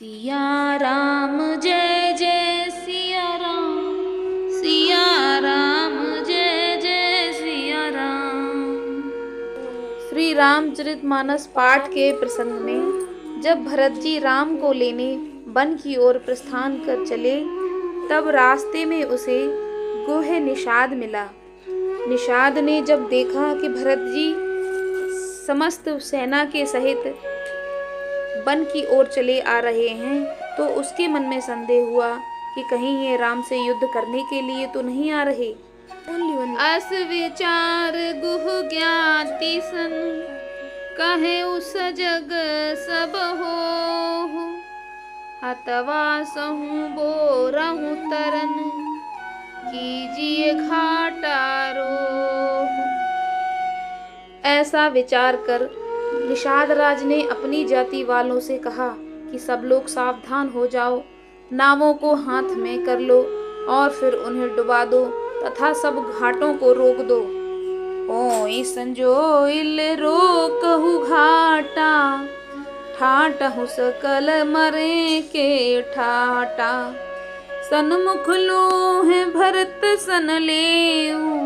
सिया राम जय जय सिया राम, सिया राम जय जय सिया राम। श्री रामचरितमानस पाठ के प्रसंग में जब भरत जी राम को लेने वन की ओर प्रस्थान कर चले, तब रास्ते में उसे गोह निषाद मिला। निषाद ने जब देखा कि भरत जी समस्त सेना के सहित वन की ओर चले आ रहे हैं, तो उसके मन में संदेह हुआ कि कहीं ये राम से युद्ध करने के लिए तो नहीं आ रहे। अस विचार गुह ज्ञाति सन, कहे उस जग सब हो। हतवा सहु बोरहु तरन, कीजिए घाटारो। ऐसा विचार कर निषाद राज ने अपनी जाति वालों से कहा कि सब लोग सावधान हो जाओ, नावों को हाथ में कर लो और फिर उन्हें डुबा दो तथा सब घाटों को रोक दो। ओई संजोइल रोकहु घाटा, ठाटहु सकल मरे के ठाटा। सन्मुख लोहे भरत सन लेऊ,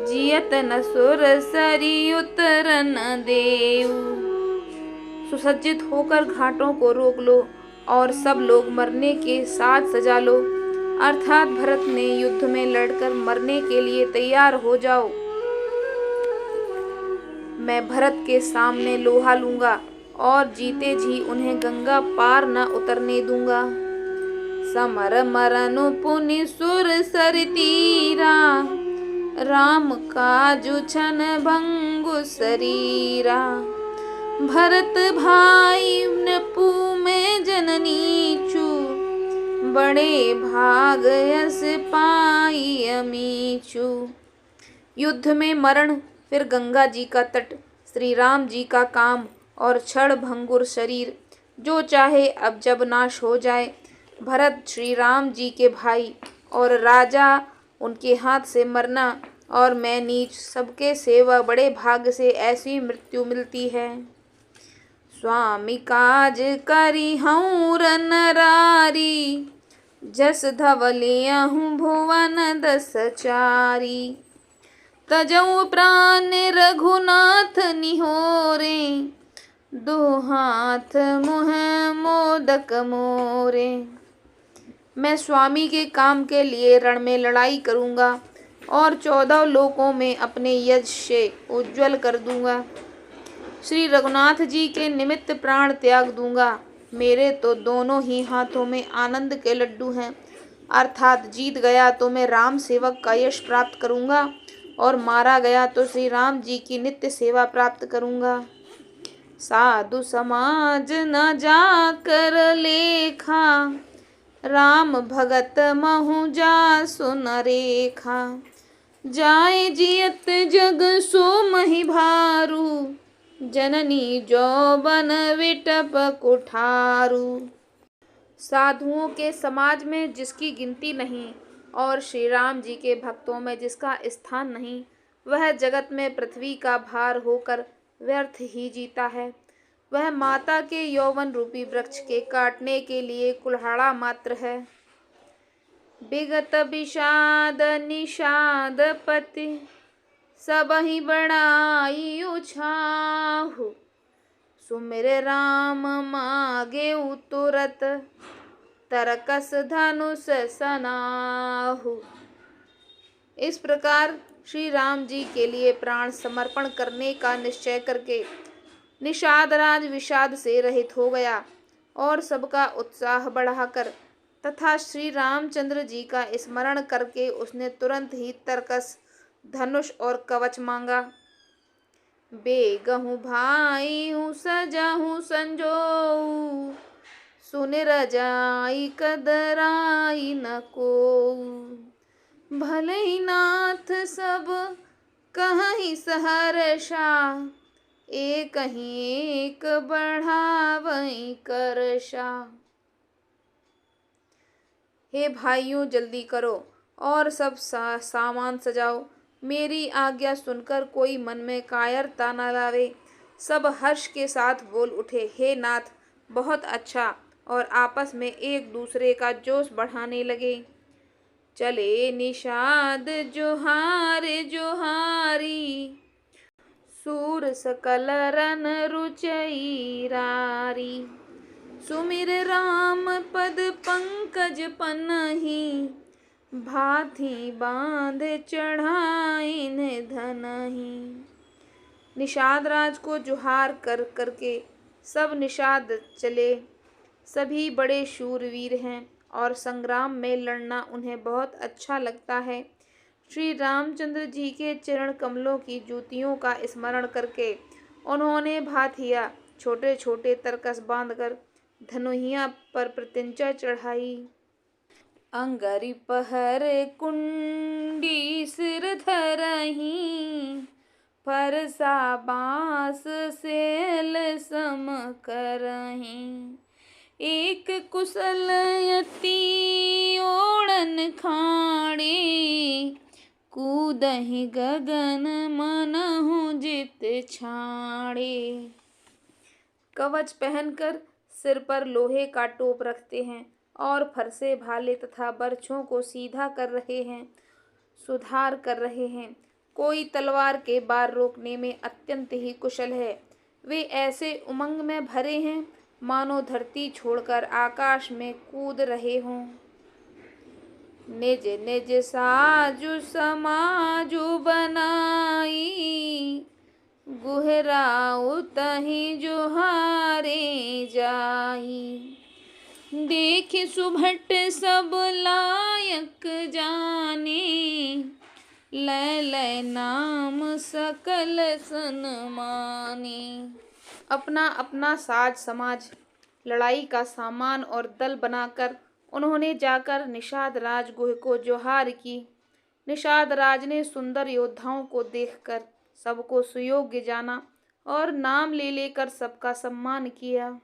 जियत न सुर सरी उतरन देऊ। सुसज्जित होकर घाटों को रोक लो और सब लोग मरने के साथ सजा लो, अर्थात भरत ने युद्ध में लड़कर मरने के लिए तैयार हो जाओ। मैं भरत के सामने लोहा लूंगा और जीते जी उन्हें गंगा पार न उतरने दूंगा। समर मरनु पुनि सुर सरि तीरा, राम काजु छन भंगु शरीरा। भरत भाई नपु में जननीचु, बड़े भाग यस पाई अमीचु। युद्ध में मरण, फिर गंगा जी का तट, श्री राम जी का काम और क्षण भंगुर शरीर, जो चाहे अब जब नाश हो जाए। भरत श्री राम जी के भाई और राजा, उनके हाथ से मरना और मैं नीच, सबके सेवा बड़े भाग्य से ऐसी मृत्यु मिलती है। स्वामी काज करी हूँ नरारी, जस धवलियहु भुवन दस चारी। तजऊ प्राण रघुनाथ निहोरे, दो हाथ मुँह मोदक मोरे। मैं स्वामी के काम के लिए रण में लड़ाई करूंगा और 14 लोकों में अपने यश से उज्जवल कर दूंगा। श्री रघुनाथ जी के निमित्त प्राण त्याग दूंगा। मेरे तो दोनों ही हाथों में आनंद के लड्डू हैं, अर्थात जीत गया तो मैं राम सेवक का यश प्राप्त करूंगा और मारा गया तो श्री राम जी की नित्य सेवा प्राप्त करूंगा। साधु समाज न जाकर लेखा, राम भगत महु जासु न रेखा। जाए जियत जग सो मही भारू, जननी जौबन विटप कुठारू। साधुओं के समाज में जिसकी गिनती नहीं और श्री राम जी के भक्तों में जिसका स्थान नहीं, वह जगत में पृथ्वी का भार होकर व्यर्थ ही जीता है। वह माता के यौवन रूपी वृक्ष के काटने के लिए कुल्हाड़ा मात्र है। विगत विषाद निषाद पति, सबहि बड़ाई उछाहु। सुमिर राम मागे तुरत, तरकस धनुष सनाहु। इस प्रकार श्री राम जी के लिए प्राण समर्पण करने का निश्चय करके निषाद राज विषाद से रहित हो गया और सबका उत्साह बढ़ाकर तथा श्री रामचंद्र जी का स्मरण करके उसने तुरंत ही तरकस, धनुष और कवच मांगा। बेगहु भाई हूँ सजाहू संजोऊ, सुनिर जाई कदराई न कोऊ। भले ही नाथ सब कहीं सहर्षा, एक ही एक बढ़ावई करशा। हे भाइयों, जल्दी करो और सब सामान सजाओ। मेरी आज्ञा सुनकर कोई मन में कायरता न लावे। सब हर्ष के साथ बोल उठे, हे नाथ, बहुत अच्छा, और आपस में एक दूसरे का जोश बढ़ाने लगे। चले निषाद जोहार जोहारी, सूर सकल रन रुचई रारी। सुमिर राम पद पंकज पनहि, भाथी बांध चढ़ाइन धनहि। निषाद राज को जोहार कर करके सब निषाद चले। सभी बड़े शूरवीर हैं और संग्राम में लड़ना उन्हें बहुत अच्छा लगता है। श्री रामचंद्र जी के चरण कमलों की ज्योतियों का स्मरण करके उन्होंने भाथिया छोटे छोटे तरकस बांधकर धनुहिया पर प्रत्यंचा चढ़ाई। अंगरी पहर कुंडी सिर धरही, फरसा बांस सेल सम करही। एक कुशल यति ओढ़न खाड़े, कूदहि गगन मनहु जित छाड़े। कवच पहनकर सिर पर लोहे का टोप रखते हैं और फरसे भाले तथा बर्छों को सीधा कर रहे हैं, सुधार कर रहे हैं। कोई तलवार के बार रोकने में अत्यंत ही कुशल है। वे ऐसे उमंग में भरे हैं मानो धरती छोड़कर आकाश में कूद रहे हों। निज निज साजु समाजु बनाई, गुहराउ तहि जोहारे जाई। देख सुभट सब लायक जाने, लय लय नाम सकल सन्माने। अपना अपना साज समाज, लड़ाई का सामान और दल बनाकर उन्होंने जाकर निषाद राज गुह को जोहार की। निषाद राज ने सुंदर योद्धाओं को देखकर सबको सुयोग्य जाना और नाम ले लेकर सबका सम्मान किया।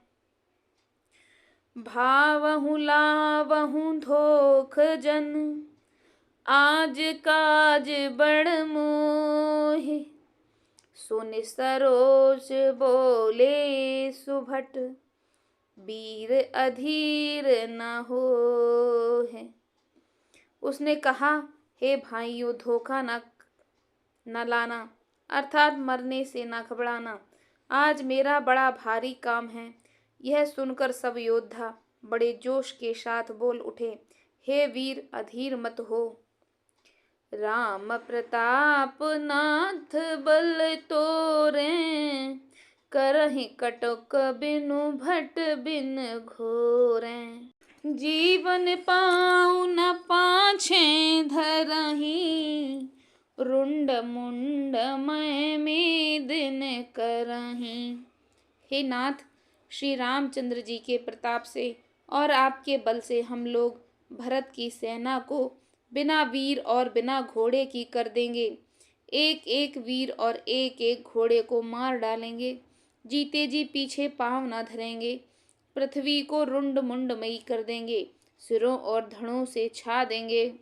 भावहु लावहु धोख जन, आज काज बड़ मोहि। सुन सरोज बोले सुभट, वीर अधीर न होहि। उसने कहा, हे भाइयों, धोखा न लाना, अर्थात मरने से न घबराना। आज मेरा बड़ा भारी काम है। यह सुनकर सब योद्धा बड़े जोश के साथ बोल उठे, हे वीर, अधीर मत हो। राम प्रताप नाथ बल तोरे, करहि कटक बिनु भट बिन घोरे। जीवन पाऊ न पाछे धरहि, रुंड मुंड मैं मेदिन करहि। हे नाथ, श्री रामचंद्र जी के प्रताप से और आपके बल से हम लोग भरत की सेना को बिना वीर और बिना घोड़े की कर देंगे। एक एक वीर और एक एक घोड़े को मार डालेंगे। जीते जी पीछे पांव न धरेंगे। पृथ्वी को रुंड मुंडमयी कर देंगे, सिरों और धड़ों से छा देंगे।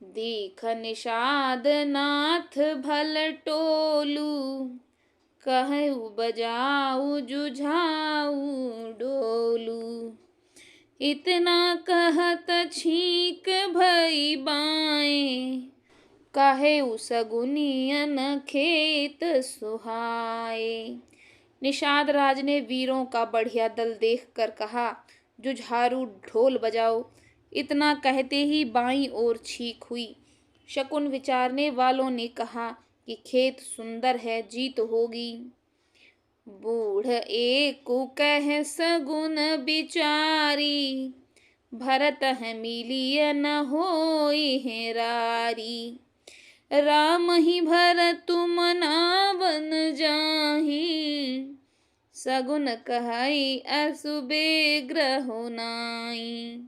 दीख निषाद नाथ भल टोलू, कहु बजाऊ जुझाऊ डोलू। इतना कहत छीक भई बाएं, काहेउ सगुनियन खेत सुहाए। निषाद राज ने वीरों का बढ़िया दल देखकर कहा, जुझारू ढोल बजाओ। इतना कहते ही बाईं ओर छीक हुई। शकुन विचारने वालों ने कहा कि खेत सुंदर है, जीत होगी। बूढ़ एक कह सगुन बिचारी, भरत है मिलिय न होई हेरारी। राम ही भरत मनावन जाहि, सगुन कहई असुबे ग्रहो नाई।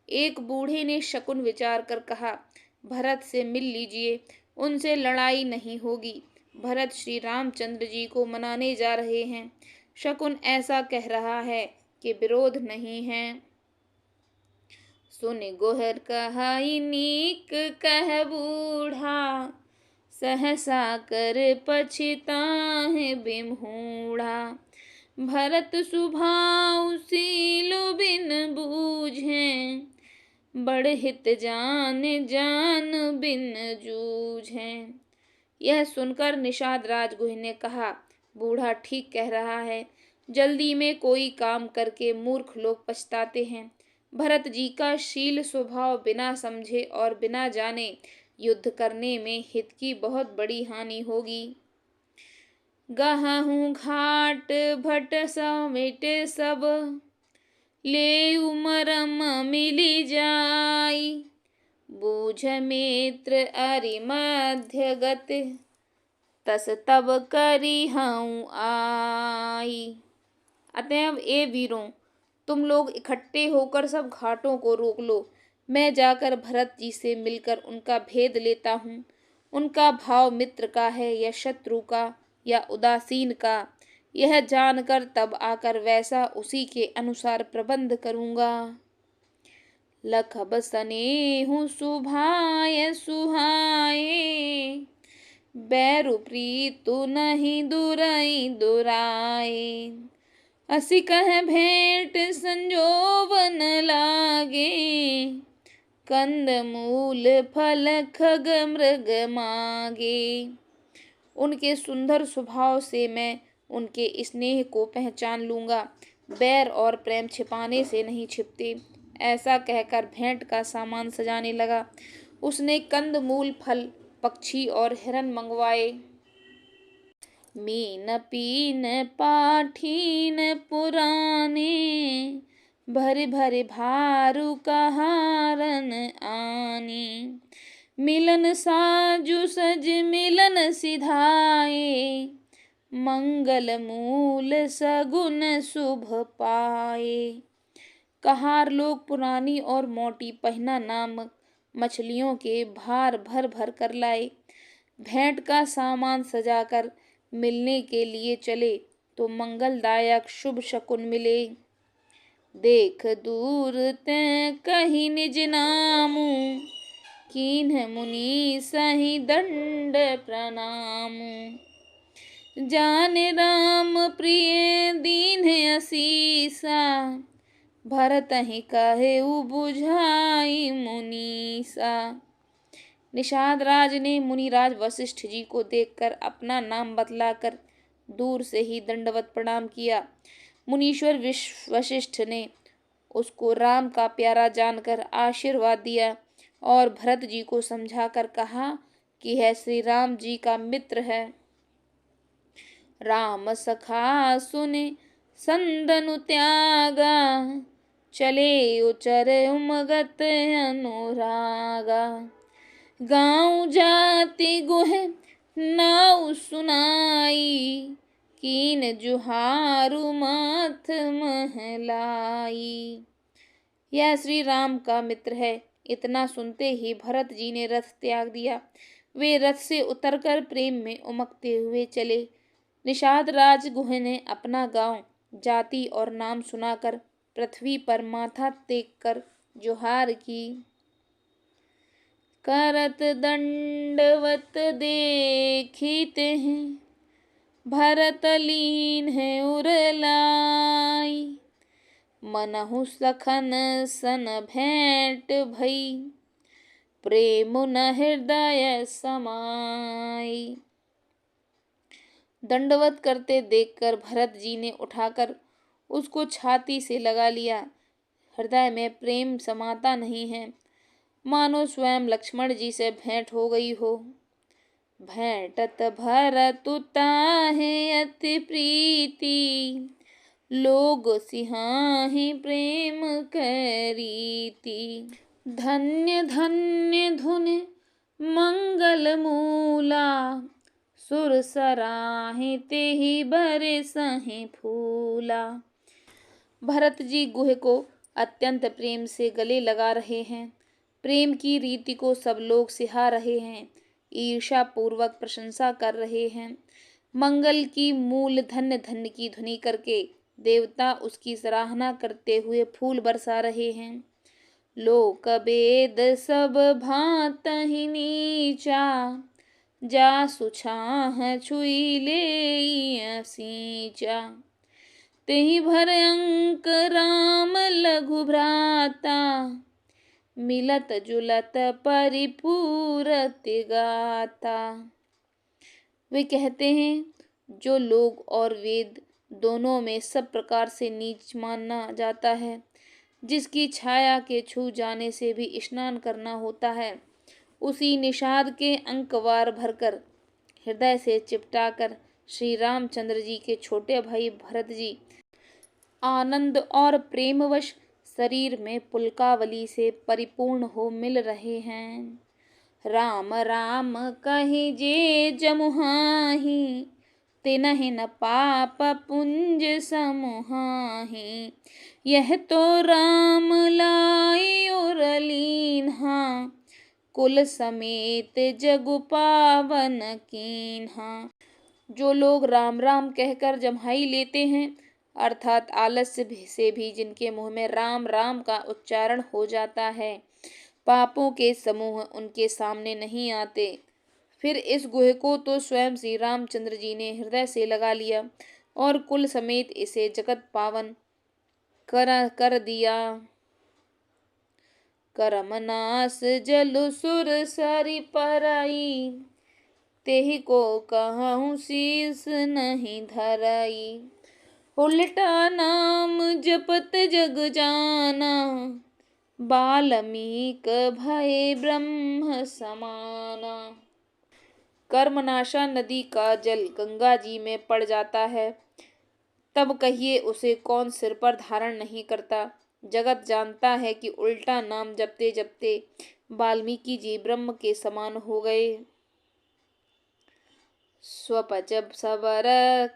एक बूढ़े ने शकुन विचार कर कहा, भरत से मिल लीजिए, उनसे लड़ाई नहीं होगी। भरत श्री रामचंद्र जी को मनाने जा रहे हैं। शकुन ऐसा कह रहा है कि विरोध नहीं है। सुन गोहर कहाई नीक कह बूढ़ा, सहसा कर पछिताहि बिमूढ़ा। भरत सुभाउ सील बिन बूझें, बड़ हित जान जान बिन जूझें। यह सुनकर निषाद राजगुह ने कहा, बूढ़ा ठीक कह रहा है। जल्दी में कोई काम करके मूर्ख लोग पछताते हैं। भरत जी का शील स्वभाव बिना समझे और बिना जाने युद्ध करने में हित की बहुत बड़ी हानि होगी। गहूँ घाट भट समिट सब, ले मरम मिली जाई, बूझ मित्र अरि मध्य गति, तस तब करी हूँ आई। अतएव ए वीरों, तुम लोग इकट्ठे होकर सब घाटों को रोक लो। मैं जाकर भरत जी से मिलकर उनका भेद लेता हूँ। उनका भाव मित्र का है या शत्रु का या उदासीन का, यह जानकर तब आकर वैसा उसी के अनुसार प्रबंध करूँगा। लखब सनेहु सुभाय सुहाए, बैरु प्रीतु नहीं दुरई दुराए, असी कह भेंट संजोवन लागे, कंद मूल फल खग मृग मागे। उनके सुंदर स्वभाव से मैं उनके स्नेह को पहचान लूँगा। बैर और प्रेम छिपाने से नहीं छिपते। ऐसा कहकर भेंट का सामान सजाने लगा। उसने कंद मूल फल, पक्षी और हिरन मंगवाए। मीन पीन पाठीन पुराने, भर भर भारू कहारन आने, मिलन साजु सज मिलन सिधाए, मंगल मूल सगुन शुभ पाए। कहार लोग पुरानी और मोटी पहिना नामक मछलियों के भार भर भर कर लाए। भेंट का सामान सजाकर मिलने के लिए चले तो मंगलदायक शुभ शकुन मिले। देख दूर ते कहीं निज नामू, कीन्ह मुनि सही दंड प्रणामू, जाने राम प्रिय दीन असीसा, भरत ही कहे बुझाई मुनीसा। निषाद राज ने मुनिराज वशिष्ठ जी को देखकर अपना नाम बतलाकर दूर से ही दंडवत प्रणाम किया। मुनीश्वर वशिष्ठ ने उसको राम का प्यारा जानकर आशीर्वाद दिया और भरत जी को समझाकर कहा कि यह श्री राम जी का मित्र है। राम सखा सुने संदनु त्यागा, चले उचर उमगत अनुरागा, गाँव जाति गुह नाउ सुनाई, कीन जुहारु माथ महलाई। यह श्री राम का मित्र है। इतना सुनते ही भरत जी ने रथ त्याग दिया। वे रथ से उतरकर प्रेम में उमकते हुए चले। निषाद राजगुह ने अपना गांव, जाति और नाम सुनाकर पृथ्वी पर माथा टेक कर जोहार की। करत दंडवत देखिते हैं, भरत लीन है उरलाई, मनहु सखन सन भेंट भई, प्रेम न हृदय समाई। दंडवत करते देखकर भरत जी ने उठाकर उसको छाती से लगा लिया। हृदय में प्रेम समाता नहीं है, मानो स्वयं लक्ष्मण जी से भेंट हो गई हो। भेंटत भरत ताहे अति प्रीति, लोग सिहाहि प्रेम करीति। धन्य धन्य धुन मंगल मूला, सुर सराहि तेहि बरसहि फूला। भरत जी गुह को अत्यंत प्रेम से गले लगा रहे हैं। प्रेम की रीति को सब लोग सिहा रहे हैं, ईर्ष्या पूर्वक प्रशंसा कर रहे हैं। मंगल की मूल धन्य धन्य की ध्वनि करके देवता उसकी सराहना करते हुए फूल बरसा रहे हैं। लोक वेद सब भांति नीचा, जा सुछाह छुई ले सींचा। तेहि भर अंक राम लघु भ्राता, मिलत जुलत परिपूरत गाता। वे कहते हैं, जो लोग और वेद दोनों में सब प्रकार से नीच माना जाता है, जिसकी छाया के छू जाने से भी स्नान करना होता है, उसी निषाद के अंकवार भरकर हृदय से चिपटाकर श्री रामचंद्र जी के छोटे भाई भरत जी आनंद और प्रेमवश शरीर में पुलकावली से परिपूर्ण हो मिल रहे हैं। राम राम कहि जे जमुहाहि, तिनहि न पाप पुंज समुहाहि। यह तो राम लाई और लीन्हा, कुल समेत जगु पावन कीन्हा। जो लोग राम राम कहकर जम्हाई लेते हैं, अर्थात आलस्य से भी जिनके मुंह में राम राम का उच्चारण हो जाता है, पापों के समूह उनके सामने नहीं आते। फिर इस गुह को तो स्वयं श्री रामचंद्र जी ने हृदय से लगा लिया और कुल समेत इसे जगत पावन कर दिया। करमनास जलु सुर सरि परई, तेहि को कहूँ शीस नहीं धरई। उल्टा नाम जपत जग जाना, बाल्मीक भय ब्रह्म समाना। कर्मनाशा नदी का जल गंगा जी में पड़ जाता है, तब कहिए उसे कौन सिर पर धारण नहीं करता। जगत जानता है कि उल्टा नाम जपते जपते वाल्मीकि जी ब्रह्म के समान हो गए। स्वपच सबर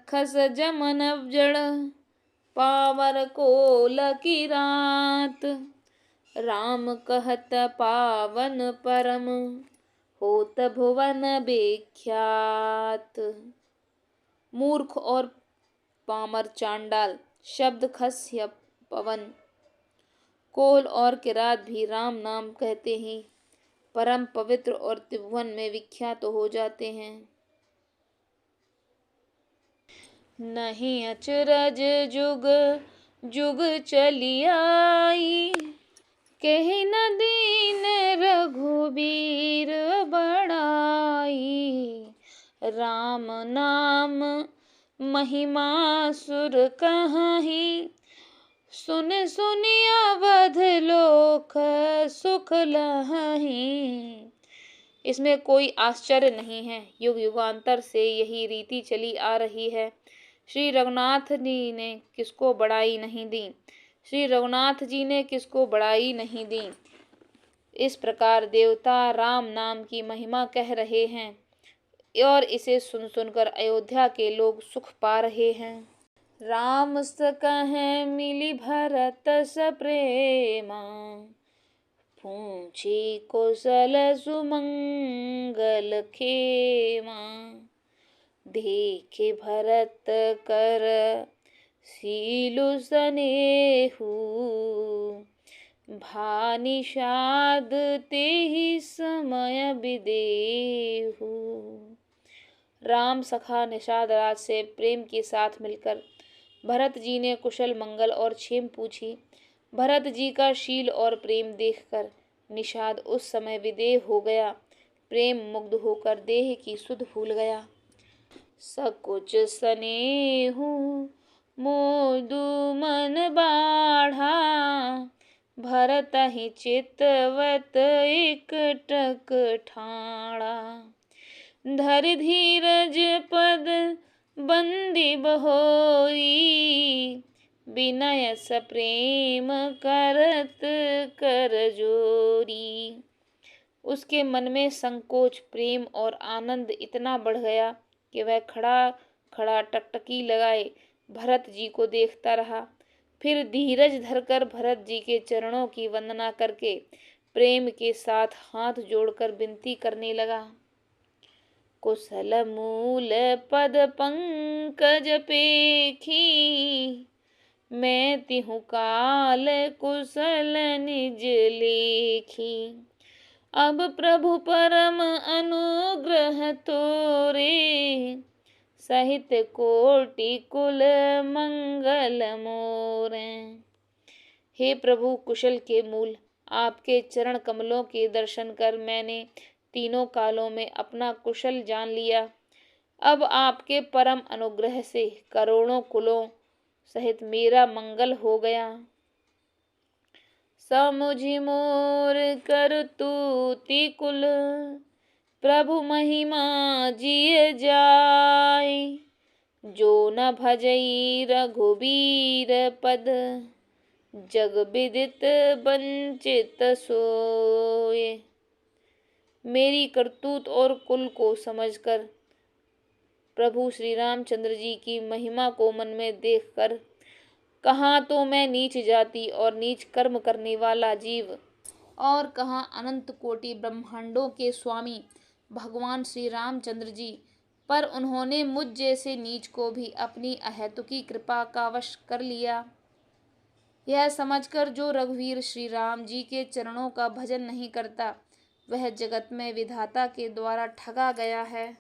खस जमन जड़, पावर कोल की रात। राम कहत पावन परम, होत भुवन विख्यात। मूर्ख और पामर चांडाल शब्द खस या पवन, कोल और किरात भी राम नाम कहते ही परम पवित्र और त्रिभुवन में विख्यात हो जाते हैं। नहीं अचरज जुग जुग चली आई, कहे न दीन रघुबीर बड़ाई। राम नाम महिमा सुर कहाही, सुन सुन अवध लोक सुख लहही। इसमें कोई आश्चर्य नहीं है, युग युगांतर से यही रीति चली आ रही है। श्री रघुनाथ जी ने किसको बड़ाई नहीं दी, श्री रघुनाथ जी ने किसको बड़ाई नहीं दी। इस प्रकार देवता राम नाम की महिमा कह रहे हैं और इसे सुन सुनकर अयोध्या के लोग सुख पा रहे हैं। राम स कहें मिली भरत स प्रेमा, पूछी कौशल सुमंगल खेमा। देखे भरत कर सीलु सनेहु, भा निषाद तेहि समय विदेहु। राम सखा निषाद राज से प्रेम के साथ मिलकर भरत जी ने कुशल मंगल और क्षेम पूछी। भरत जी का शील और प्रेम देखकर निषाद उस समय विदेह हो गया, प्रेम मुग्ध होकर देह की सुध भूल गया। सकुच सनेहु मोदु मन बाढ़ा, भरत ही चितवत एकटक ठाड़ा। धरि धीरज पद बंदी बहोरी, विनय स प्रेम करत कर जोरी। उसके मन में संकोच, प्रेम और आनंद इतना बढ़ गया कि वह खड़ा खड़ा टकटकी लगाए भरत जी को देखता रहा। फिर धीरज धरकर भरत जी के चरणों की वंदना करके प्रेम के साथ हाथ जोड़कर विनती करने लगा। कुशल मूल पद पंकज पेखी, मैं तिहु काल कुशल निज लेखी। अब प्रभु परम अनुग्रह तोरे, सहित कोटि कुल मंगल मोरे। हे प्रभु कुशल के मूल, आपके चरण कमलों के दर्शन कर मैंने तीनों कालों में अपना कुशल जान लिया। अब आपके परम अनुग्रह से करोड़ों कुलों सहित मेरा मंगल हो गया। समुझि मोर करतूति कुल, प्रभु महिमा जिय जाय। जो न भजई रघुबीर पद, जग विदित वंचित सोए। मेरी करतूत और कुल को समझकर प्रभु श्री रामचंद्र जी की महिमा को मन में देखकर कहाँ तो मैं नीच जाति और नीच कर्म करने वाला जीव और कहाँ अनंत कोटि ब्रह्मांडों के स्वामी भगवान श्री रामचंद्र जी, पर उन्होंने मुझ जैसे नीच को भी अपनी अहेतुकी कृपा का वश कर लिया। यह समझकर जो रघुवीर श्री राम जी के चरणों का भजन नहीं करता, वह जगत में विधाता के द्वारा ठगा गया है।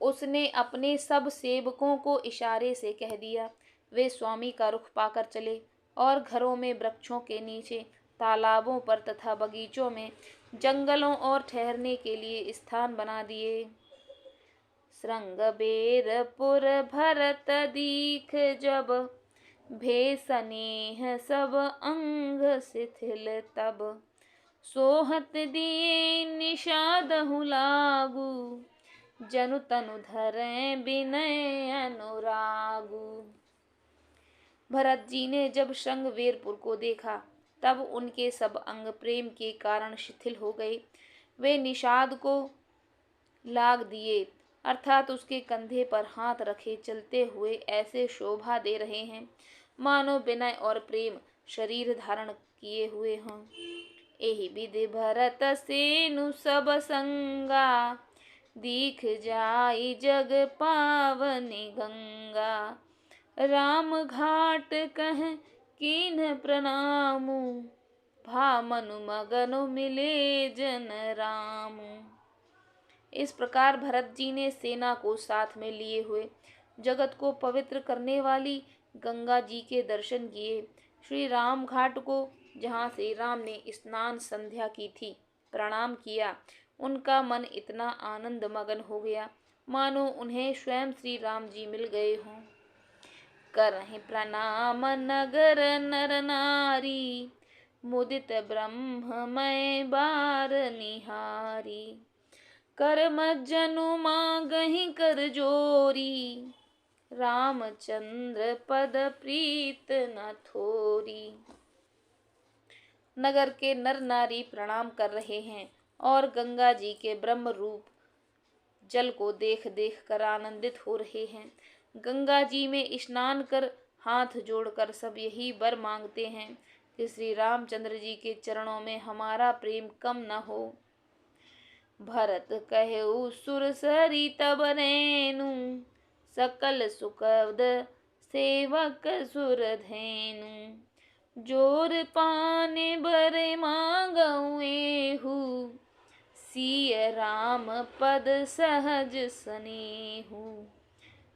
उसने अपने सब सेवकों को इशारे से कह दिया, वे स्वामी का रुख पाकर चले और घरों में, वृक्षों के नीचे, तालाबों पर तथा बगीचों में, जंगलों और ठहरने के लिए स्थान बना दिए। श्रृंगबेरपुर भरत दीख जब, भे स्नेह सब अंग शिथिल तब। सोहत दिए निषादहु लागू, जनु तनु धरें विनय अनुरागु। भरत जी ने जब श्रृंगवेरपुर को देखा, तब उनके सब अंग प्रेम के कारण शिथिल हो गए। वे निषाद को लाग दिए, अर्थात उसके कंधे पर हाथ रखे चलते हुए ऐसे शोभा दे रहे हैं मानो विनय और प्रेम शरीर धारण किए हुए हों। एहि विधि भरत सेनु सब संगा, दीख जाई जग पावनी गंगा। राम घाट कह कीन्ह प्रणामु, भा मनु मगनु मिले जन रामु। इस प्रकार भरत जी ने सेना को साथ में लिए हुए जगत को पवित्र करने वाली गंगा जी के दर्शन किए। श्री राम घाट को, जहाँ से राम ने स्नान संध्या की थी, प्रणाम किया। उनका मन इतना आनंद मगन हो गया मानो उन्हें स्वयं श्री राम जी मिल गए हों। करहि प्रणाम नगर नर नारी, मुदित ब्रह्ममय बार निहारी। कर्म जनु मांगहि कर जोरी, रामचंद्र पद प्रीत न थोरी। नगर के नर नारी प्रणाम कर रहे हैं और गंगा जी के ब्रह्म रूप जल को देख देख कर आनंदित हो रहे हैं। गंगा जी में स्नान कर हाथ जोड़कर सब यही वर मांगते हैं कि श्री रामचंद्र जी के चरणों में हमारा प्रेम कम न हो। भरत कहेउ सुरसरी तब रेनु, सकल सुखद सेवक सुरधेनु। जोर पाने बरे मांगऊ एहू, सिय राम पद सहज स्नेहू।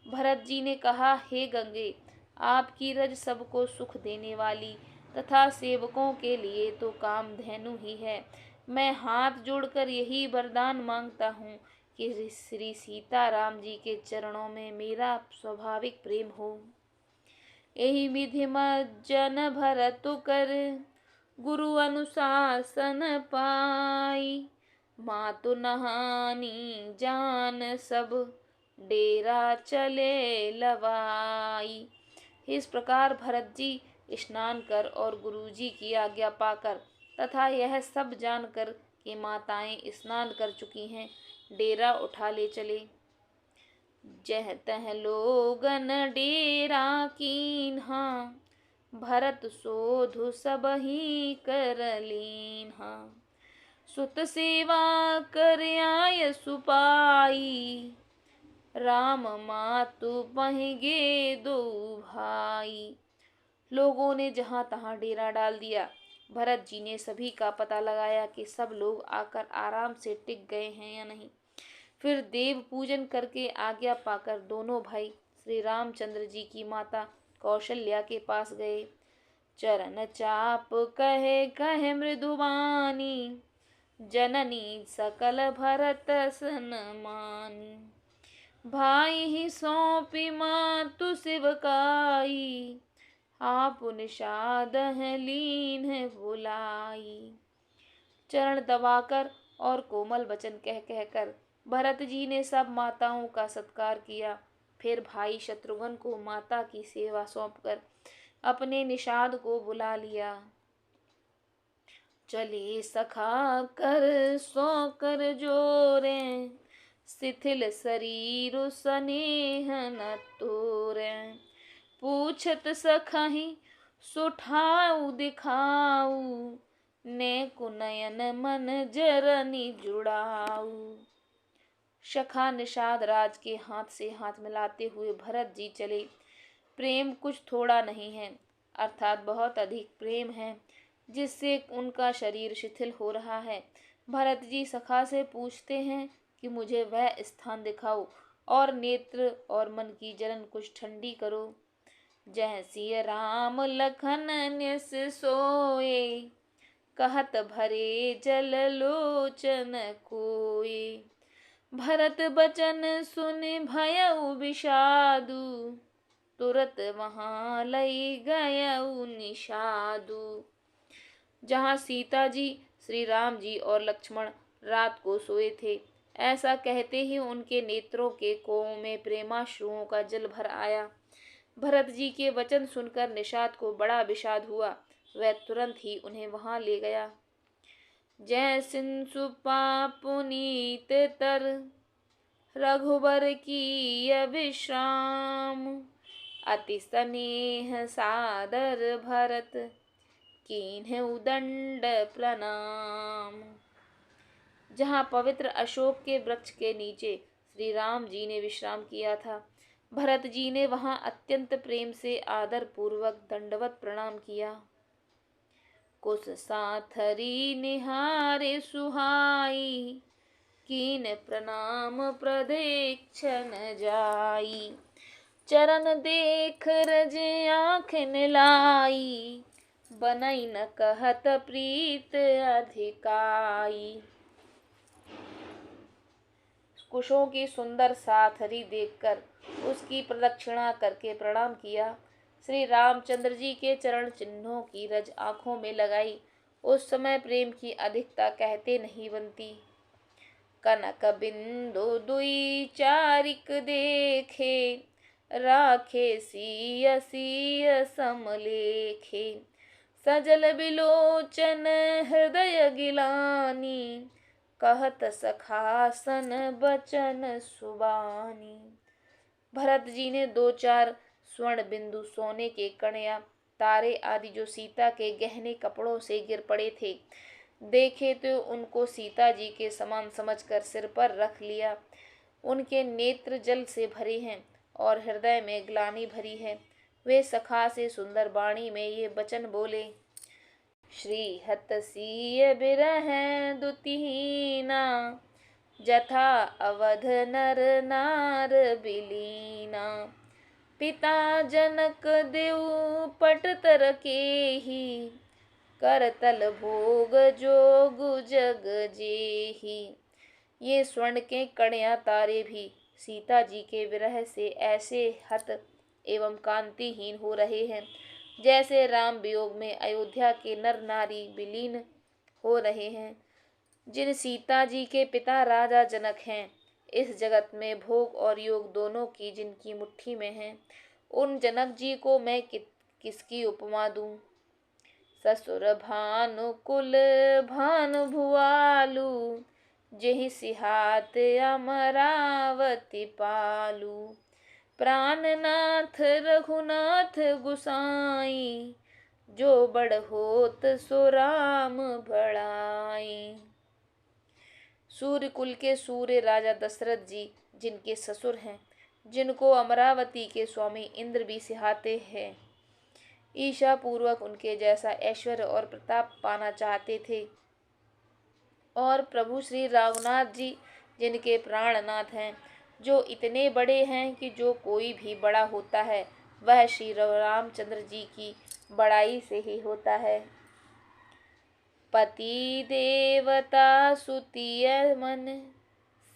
भरत जी ने कहा, हे गंगे, आपकी रज सबको सुख देने वाली तथा सेवकों के लिए तो कामधेनु ही है। मैं हाथ जोड़कर यही वरदान मांगता हूँ कि श्री सीताराम जी के चरणों में मेरा स्वाभाविक प्रेम हो। एहि विधि मज्जन भरत कर, गुरु अनुशासन पाई। मातु नहानी जान सब, डेरा चले लवाई। इस प्रकार भरत जी स्नान कर और गुरु जी की आज्ञा पाकर तथा यह सब जानकर कि माताएं स्नान कर चुकी हैं, डेरा उठा ले चले। जह तह लोगन डेरा कीन्हा, भरत शोधु सबहि कर लीन्हा। सुत सेवा कर आय सुपाई, राम मातु पहिगे दो भाई। लोगों ने जहाँ तहाँ डेरा डाल दिया। भरत जी ने सभी का पता लगाया कि सब लोग आकर आराम से टिक गए हैं या नहीं। फिर देव पूजन करके आज्ञा पाकर दोनों भाई श्री रामचंद्र जी की माता कौशल्या के पास गए। चरण चाप कहे कहे मृदुवानी, जननी सकल भरत सनमानी। भाई ही सौंपी मातु शिवकाई, आप निषाद है लीन है बुलाई। चरण दबाकर और कोमल वचन कह कहकर भरत जी ने सब माताओं का सत्कार किया। फिर भाई शत्रुघ्न को माता की सेवा सौंपकर अपने निषाद को बुला लिया। चले सखा कर सो कर जोरे, शिथिल शरीर स्नेह न तोरे। पूछत सखहि सुठाऊ दिखाऊ, ने कुनयन मन जरनी जुड़ाऊ। सखा निषाद राज के हाथ से हाथ मिलाते हुए भरत जी चले। प्रेम कुछ थोड़ा नहीं है, अर्थात बहुत अधिक प्रेम है, जिससे उनका शरीर शिथिल हो रहा है। भरत जी सखा से पूछते हैं कि मुझे वह स्थान दिखाओ और नेत्र और मन की जलन कुछ ठंडी करो। जह सिय राम लखन न्यस सोए, कहत भरे जल लोचन कोए। भरत बचन सुन भयउ विषादु, तुरत वहां लई गयउ निषादु। जहाँ सीता जी, श्री राम जी और लक्ष्मण रात को सोए थे, ऐसा कहते ही उनके नेत्रों के कोओं में प्रेमाश्रुओं का जल भर आया। भरत जी के वचन सुनकर निषाद को बड़ा विषाद हुआ। वह तुरंत ही उन्हें वहां ले गया। जय सिंसु पुनीत तर, रघुबर की विश्राम। अति स्नेह सादर भरत, कीन्ह उदंड प्रणाम। जहाँ पवित्र अशोक के वृक्ष के नीचे श्री राम जी ने विश्राम किया था, भरत जी ने वहां अत्यंत प्रेम से आदर पूर्वक दंडवत प्रणाम किया। कुश साथरी निहारे सुहाई, कीन प्रणाम प्रदीक्षण जाई। चरण देख रज आँख लाई, बनई न कहत प्रीत अधिकाई। कुशों की सुंदर साथरी देखकर उसकी प्रदक्षिणा करके प्रणाम किया। श्री रामचंद्र जी के चरण चिन्हों की रज आंखों में लगाई। उस समय प्रेम की अधिकता कहते नहीं बनती। कनक बिंदु दुई चारिक देखे, राखे सीय सीय समलेखे। सजल बिलोचन हृदय गिलानी, कहत सखासन बचन सुबानी। भरत जी ने 2-4 स्वर्ण बिंदु सोने के कण या तारे आदि जो सीता के गहने कपड़ों से गिर पड़े थे, देखे तो उनको सीता जी के समान समझकर सिर पर रख लिया। उनके नेत्र जल से भरे हैं और हृदय में ग्लानि भरी है। वे सखा से सुंदर वाणी में ये वचन बोले। श्री हत सीय बिरह दुतीना, जथा अवध नर नार बिलीना। पिता जनक देव पट तर केहि, करतल भोग जोग जग जेहि। ये स्वर्ण के कण या तारे भी सीता जी के विरह से ऐसे हत एवं कांतिहीन हो रहे हैं, जैसे राम वियोग में अयोध्या के नर नारी विलीन हो रहे हैं। जिन सीता जी के पिता राजा जनक हैं, इस जगत में भोग और योग दोनों की जिनकी मुट्ठी में हैं, उन जनक जी को मैं किसकी उपमा दूं। ससुर भानु कुल भानु भुआलू, जेहि सिहात अमरावती पालू। प्राणनाथ रघुनाथ गुसाई, जो बड़ होत सो राम बड़ाई। सूर्य कुल के सूर्य राजा दशरथ जी जिनके ससुर हैं, जिनको अमरावती के स्वामी इंद्र भी सिहाते हैं, ईशा पूर्वक उनके जैसा ऐश्वर्य और प्रताप पाना चाहते थे। और प्रभु श्री रघुनाथ जी जिनके प्राणनाथ हैं, जो इतने बड़े हैं कि जो कोई भी बड़ा होता है वह श्री रामचंद्र जी की बड़ाई से ही होता है। पति देवता सुतिय मन,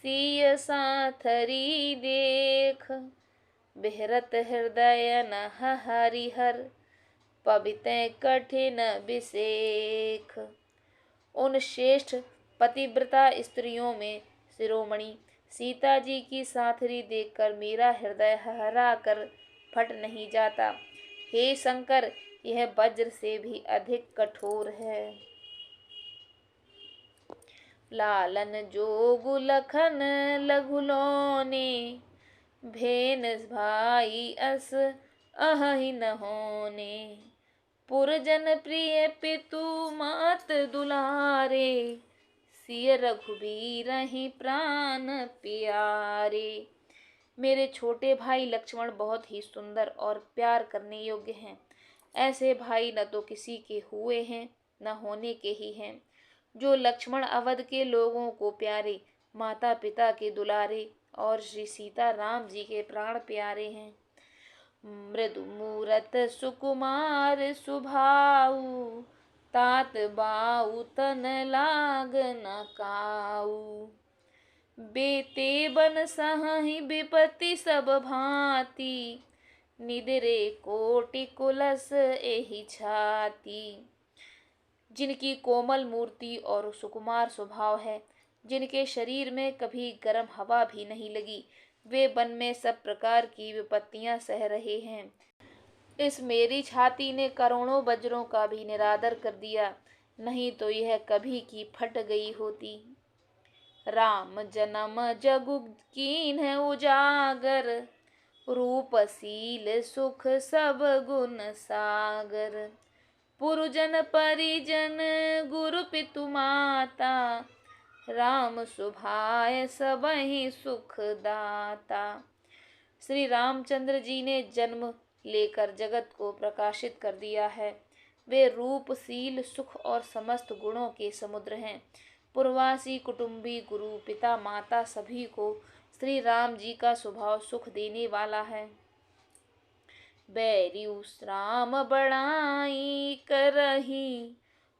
सिय साथरी देख, बिहरत हृदय न हरिहर, पबिते कठिन विसेख। उन श्रेष्ठ पतिव्रता स्त्रियों में शिरोमणि सीता जी की साथरी देखकर मेरा हृदय हरा कर फट नहीं जाता। हे शंकर, यह वज्र से भी अधिक कठोर है। लालन जोगु लखन लघुलोने, भेन भाई अस अहि न होने, पुरजन प्रिय पितु मात दुलारे, सिय रघुबीर ही प्राण प्यारे। मेरे छोटे भाई लक्ष्मण बहुत ही सुंदर और प्यार करने योग्य हैं। ऐसे भाई न तो किसी के हुए हैं न होने के ही हैं। जो लक्ष्मण अवध के लोगों को प्यारे, माता पिता के दुलारे और श्री सीता राम जी के प्राण प्यारे हैं। मृदु मूरत सुकुमार सुभाऊ, तात बाऊ तन लाग न काऊ, बेते बन सहहि विपत्ति सब भांति, निदरे कोटि कुलस एहि छाती। जिनकी कोमल मूर्ति और सुकुमार स्वभाव है, जिनके शरीर में कभी गर्म हवा भी नहीं लगी, वे वन में सब प्रकार की विपत्तियां सह रहे हैं। इस मेरी छाती ने करोड़ों वज्रों का भी निरादर कर दिया, नहीं तो यह कभी की फट गई होती। राम जन्म जगु कीन्ह उजागर, रूपशील सुख सब गुण सागर, पुरजन परिजन गुरु पितु माता, राम सुभाय सबहि सुख दाता। श्री रामचंद्र जी ने जन्म लेकर जगत को प्रकाशित कर दिया है। वे रूपशील, सुख और समस्त गुणों के समुद्र हैं। पूर्वासी, कुटुंबी, गुरु, पिता, माता सभी को श्री राम जी का स्वभाव सुख देने वाला है। बैरियु राम बड़ाई करही,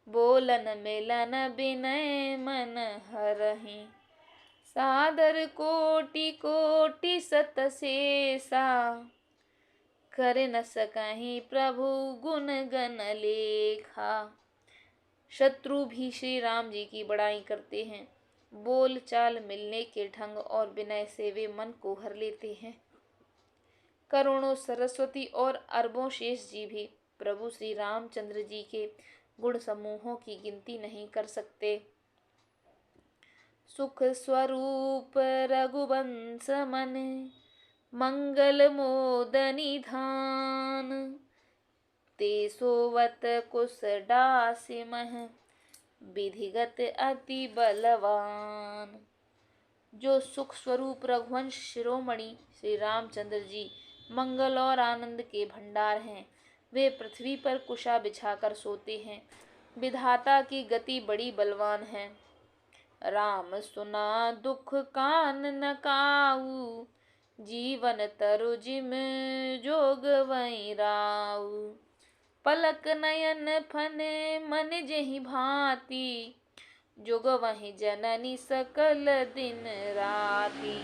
बोलन मिलन विनय मन हरहि, सादर कोटि कोटि सत शेषा, कर न सकहि प्रभु गुण गण लेखा। शत्रु भी श्री राम जी की बड़ाई करते हैं। बोल चाल, मिलने के ढंग और विनय से वे मन को हर लेते हैं। करोड़ों सरस्वती और अरबों शेष जी भी प्रभु श्री रामचंद्र जी के गुण समूहों की गिनती नहीं कर सकते। सुख स्वरूप रघुवंश मन, मंगल मोद निधान, ते सोवत कुश डासि मह, विधिगत अति बलवान। जो सुख स्वरूप रघुवंश शिरोमणि श्री रामचंद्र जी मंगल और आनंद के भंडार हैं। वे पृथ्वी पर कुशा बिछाकर सोते हैं। विधाता की गति बड़ी बलवान है। राम सुना दुख कान न काऊ, जीवन तरु जिम जोग वै राऊ, पलक नयन फन मन जेहि भांति, जुग वही जननी सकल दिन राती।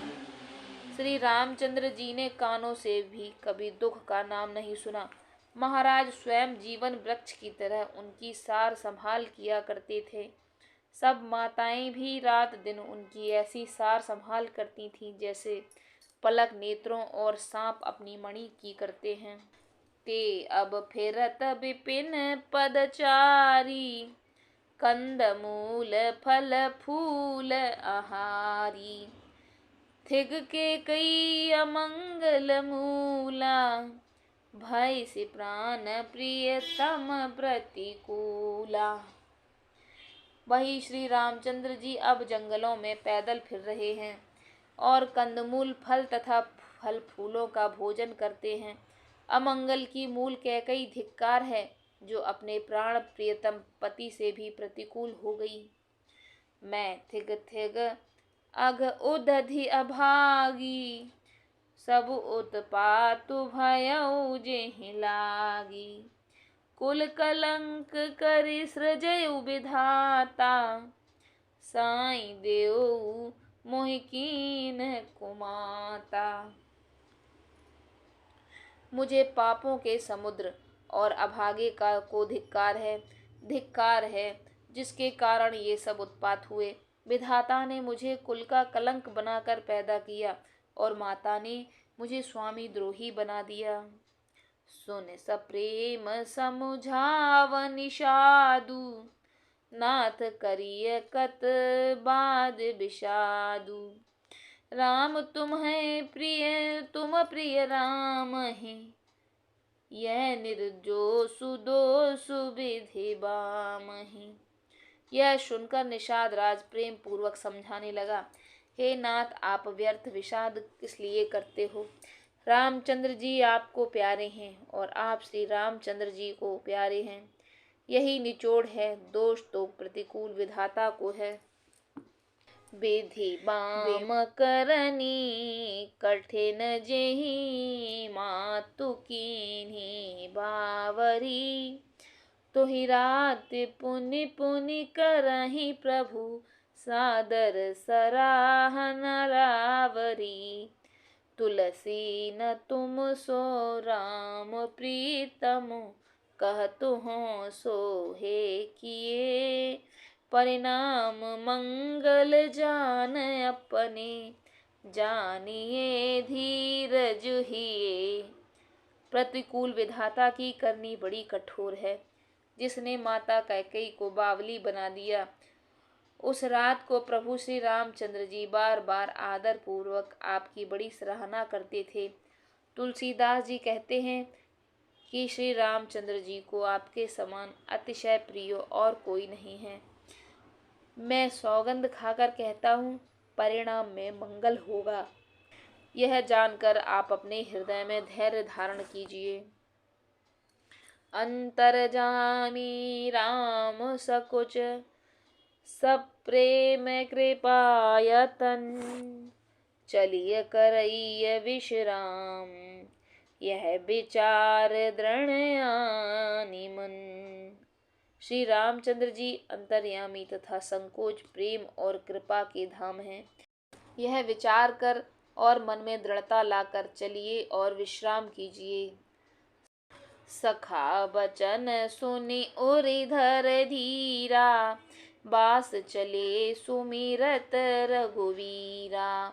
श्री रामचंद्र जी ने कानों से भी कभी दुख का नाम नहीं सुना। महाराज स्वयं जीवन वृक्ष की तरह उनकी सार संभाल किया करते थे। सब माताएं भी रात दिन उनकी ऐसी सार संभाल करती थीं जैसे पलक नेत्रों और सांप अपनी मणि की करते हैं। ते अब फिरत विपिन पदचारी, कंद मूल फल फूल आहारी, थिग के कई अमंगल मूला, भय से प्राण प्रियतम प्रतिकूला। वही श्री रामचंद्र जी अब जंगलों में पैदल फिर रहे हैं और कंदमूल फल तथा फल फूलों का भोजन करते हैं। अमंगल की मूल कैकई धिक्कार है, जो अपने प्राण प्रियतम पति से भी प्रतिकूल हो गई। मैं थिग थिग अघ उदधि अभागी, सब उत्पातु भयउ जेहि लागी। कुल कलंक करि सृजयउ विधाता, साई देउ मोहि कीन्ह कुमाता। मुझे पापों के समुद्र और अभागे का को धिक्कार है जिसके कारण ये सब उत्पात हुए। विधाता ने मुझे कुल का कलंक बनाकर पैदा किया और माता ने मुझे स्वामी द्रोही बना दिया। सुन सप्रेम समुझाव निषादु, नाथ करिय कत बाद विषादु। राम तुम प्रिय राम है, यह निर्दोषु दोषु विधि बामहि। यह सुनकर निषाद राज प्रेम पूर्वक समझाने लगा, हे नाथ, आप व्यर्थ विषाद किस लिए करते हो। रामचंद्र जी आपको प्यारे हैं और आप श्री रामचंद्र जी को प्यारे हैं। यही निचोड़ है, दोष तो प्रतिकूल विधाता को है। विधि बाम करनी कठिन जेहि, मातु कीन्ही बावरी। तुहि रात पुनि पुनि करहि प्रभु, सादर सराहन रावरी। तुलसी न तुम सो राम प्रीतम, कहतु हों सो हे किए। परिणाम मंगल जान अपने, जानिए धीरज हिए। प्रतिकूल विधाता की करनी बड़ी कठोर है। जिसने माता कैकेयी को बावली बना दिया, उस रात को प्रभु श्री रामचंद्र जी बार बार आदर पूर्वक आपकी बड़ी सराहना करते थे। तुलसीदास जी कहते हैं कि श्री रामचंद्र जी को आपके समान अतिशय प्रिय और कोई नहीं है। मैं सौगंध खाकर कहता हूँ, परिणाम में मंगल होगा। यह जानकर आप अपने हृदय में धैर्य धारण कीजिए। अंतर्जामी राम सकुच, सब प्रेम कृपायतन। चलिय करइय विश्राम, यह विचार दृढ़ आनि मन। श्री रामचंद्र जी अंतर्यामी तथा संकोच, प्रेम और कृपा के धाम हैं। यह विचार कर और मन में दृढ़ता लाकर चलिए और विश्राम कीजिए। सखा बचन सुनि उरिधर धीरा, बास चले सुमिरत रघुवीरा।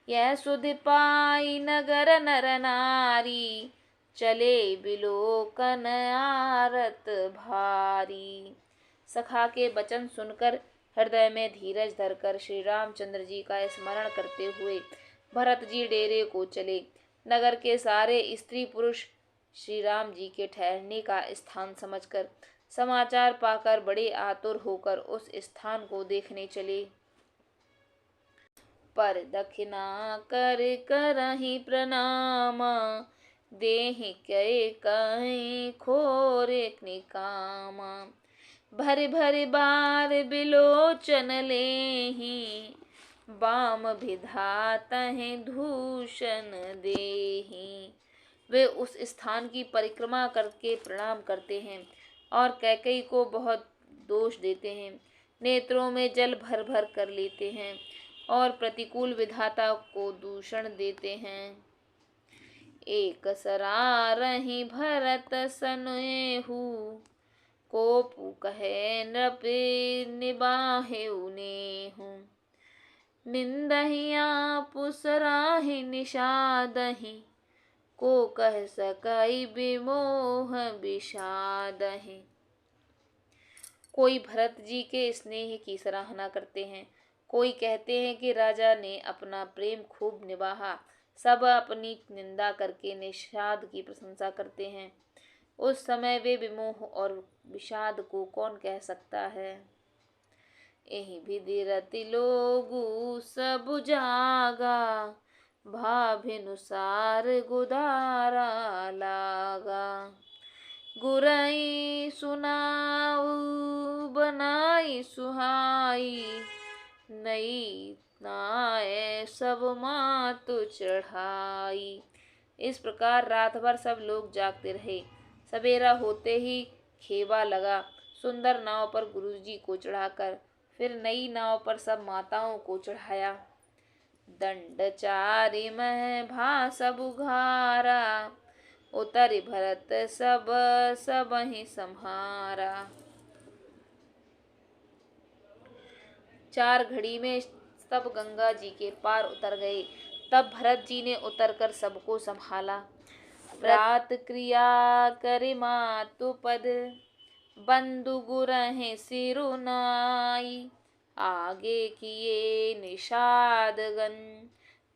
यह सुध पाई नगर नर नारी, चले बिलोकन आरत भारी। सखा के वचन सुनकर हृदय में धीरज धरकर श्री रामचंद्र जी का स्मरण करते हुए भरत जी डेरे को चले। नगर के सारे स्त्री पुरुष श्री राम जी के ठहरने का स्थान समझकर, समाचार पाकर बड़े आतुर होकर उस स्थान को देखने चले। पर दक्षिणा कर करहि प्रणामा, देहि कय कहीं खोरे निकामा। भरि भरि बार बिलोचन लेहि, बाम विधातहि दूषण देहि। वे उस स्थान की परिक्रमा करके प्रणाम करते हैं और कैकेयी को बहुत दोष देते हैं। नेत्रों में जल भर भर कर लेते हैं और प्रतिकूल विधाता को दूषण देते हैं। एक सरारहि भरत सनेहु, कोपु कहे नृप निबाहेउ नेहु। निंदहि आपु सराहि निषादहि, को कह सकई विमोह विषादहि। कोई भरत जी के स्नेह की सराहना करते हैं, कोई कहते हैं कि राजा ने अपना प्रेम खूब निभाया। सब अपनी निंदा करके निषाद की प्रशंसा करते हैं। उस समय वे विमोह और विषाद को कौन कह सकता है। एहि विधि रति लोगु सब जागा, भाभिनुसार गुदारा लागा। गुरई सुनाऊ बनाई सुहाई, नई नाए सब मातु चढ़ाई। इस प्रकार रात भर सब लोग जागते रहे। सवेरा होते ही खेवा लगा। सुंदर नाव पर गुरुजी को चढ़ाकर फिर नई नाव पर सब माताओं को चढ़ाया। दंड चारि मह भा सब उघारा, उतरि भरत सब सबहि सम्हारा। 4 घड़ी में सब गंगा जी के पार उतर गए। तब भरत जी ने उतरकर सबको संभाला। प्रात क्रिया करे मातु पद, बंधु गुरहि सिरुनाई। आगे किए निषादगन,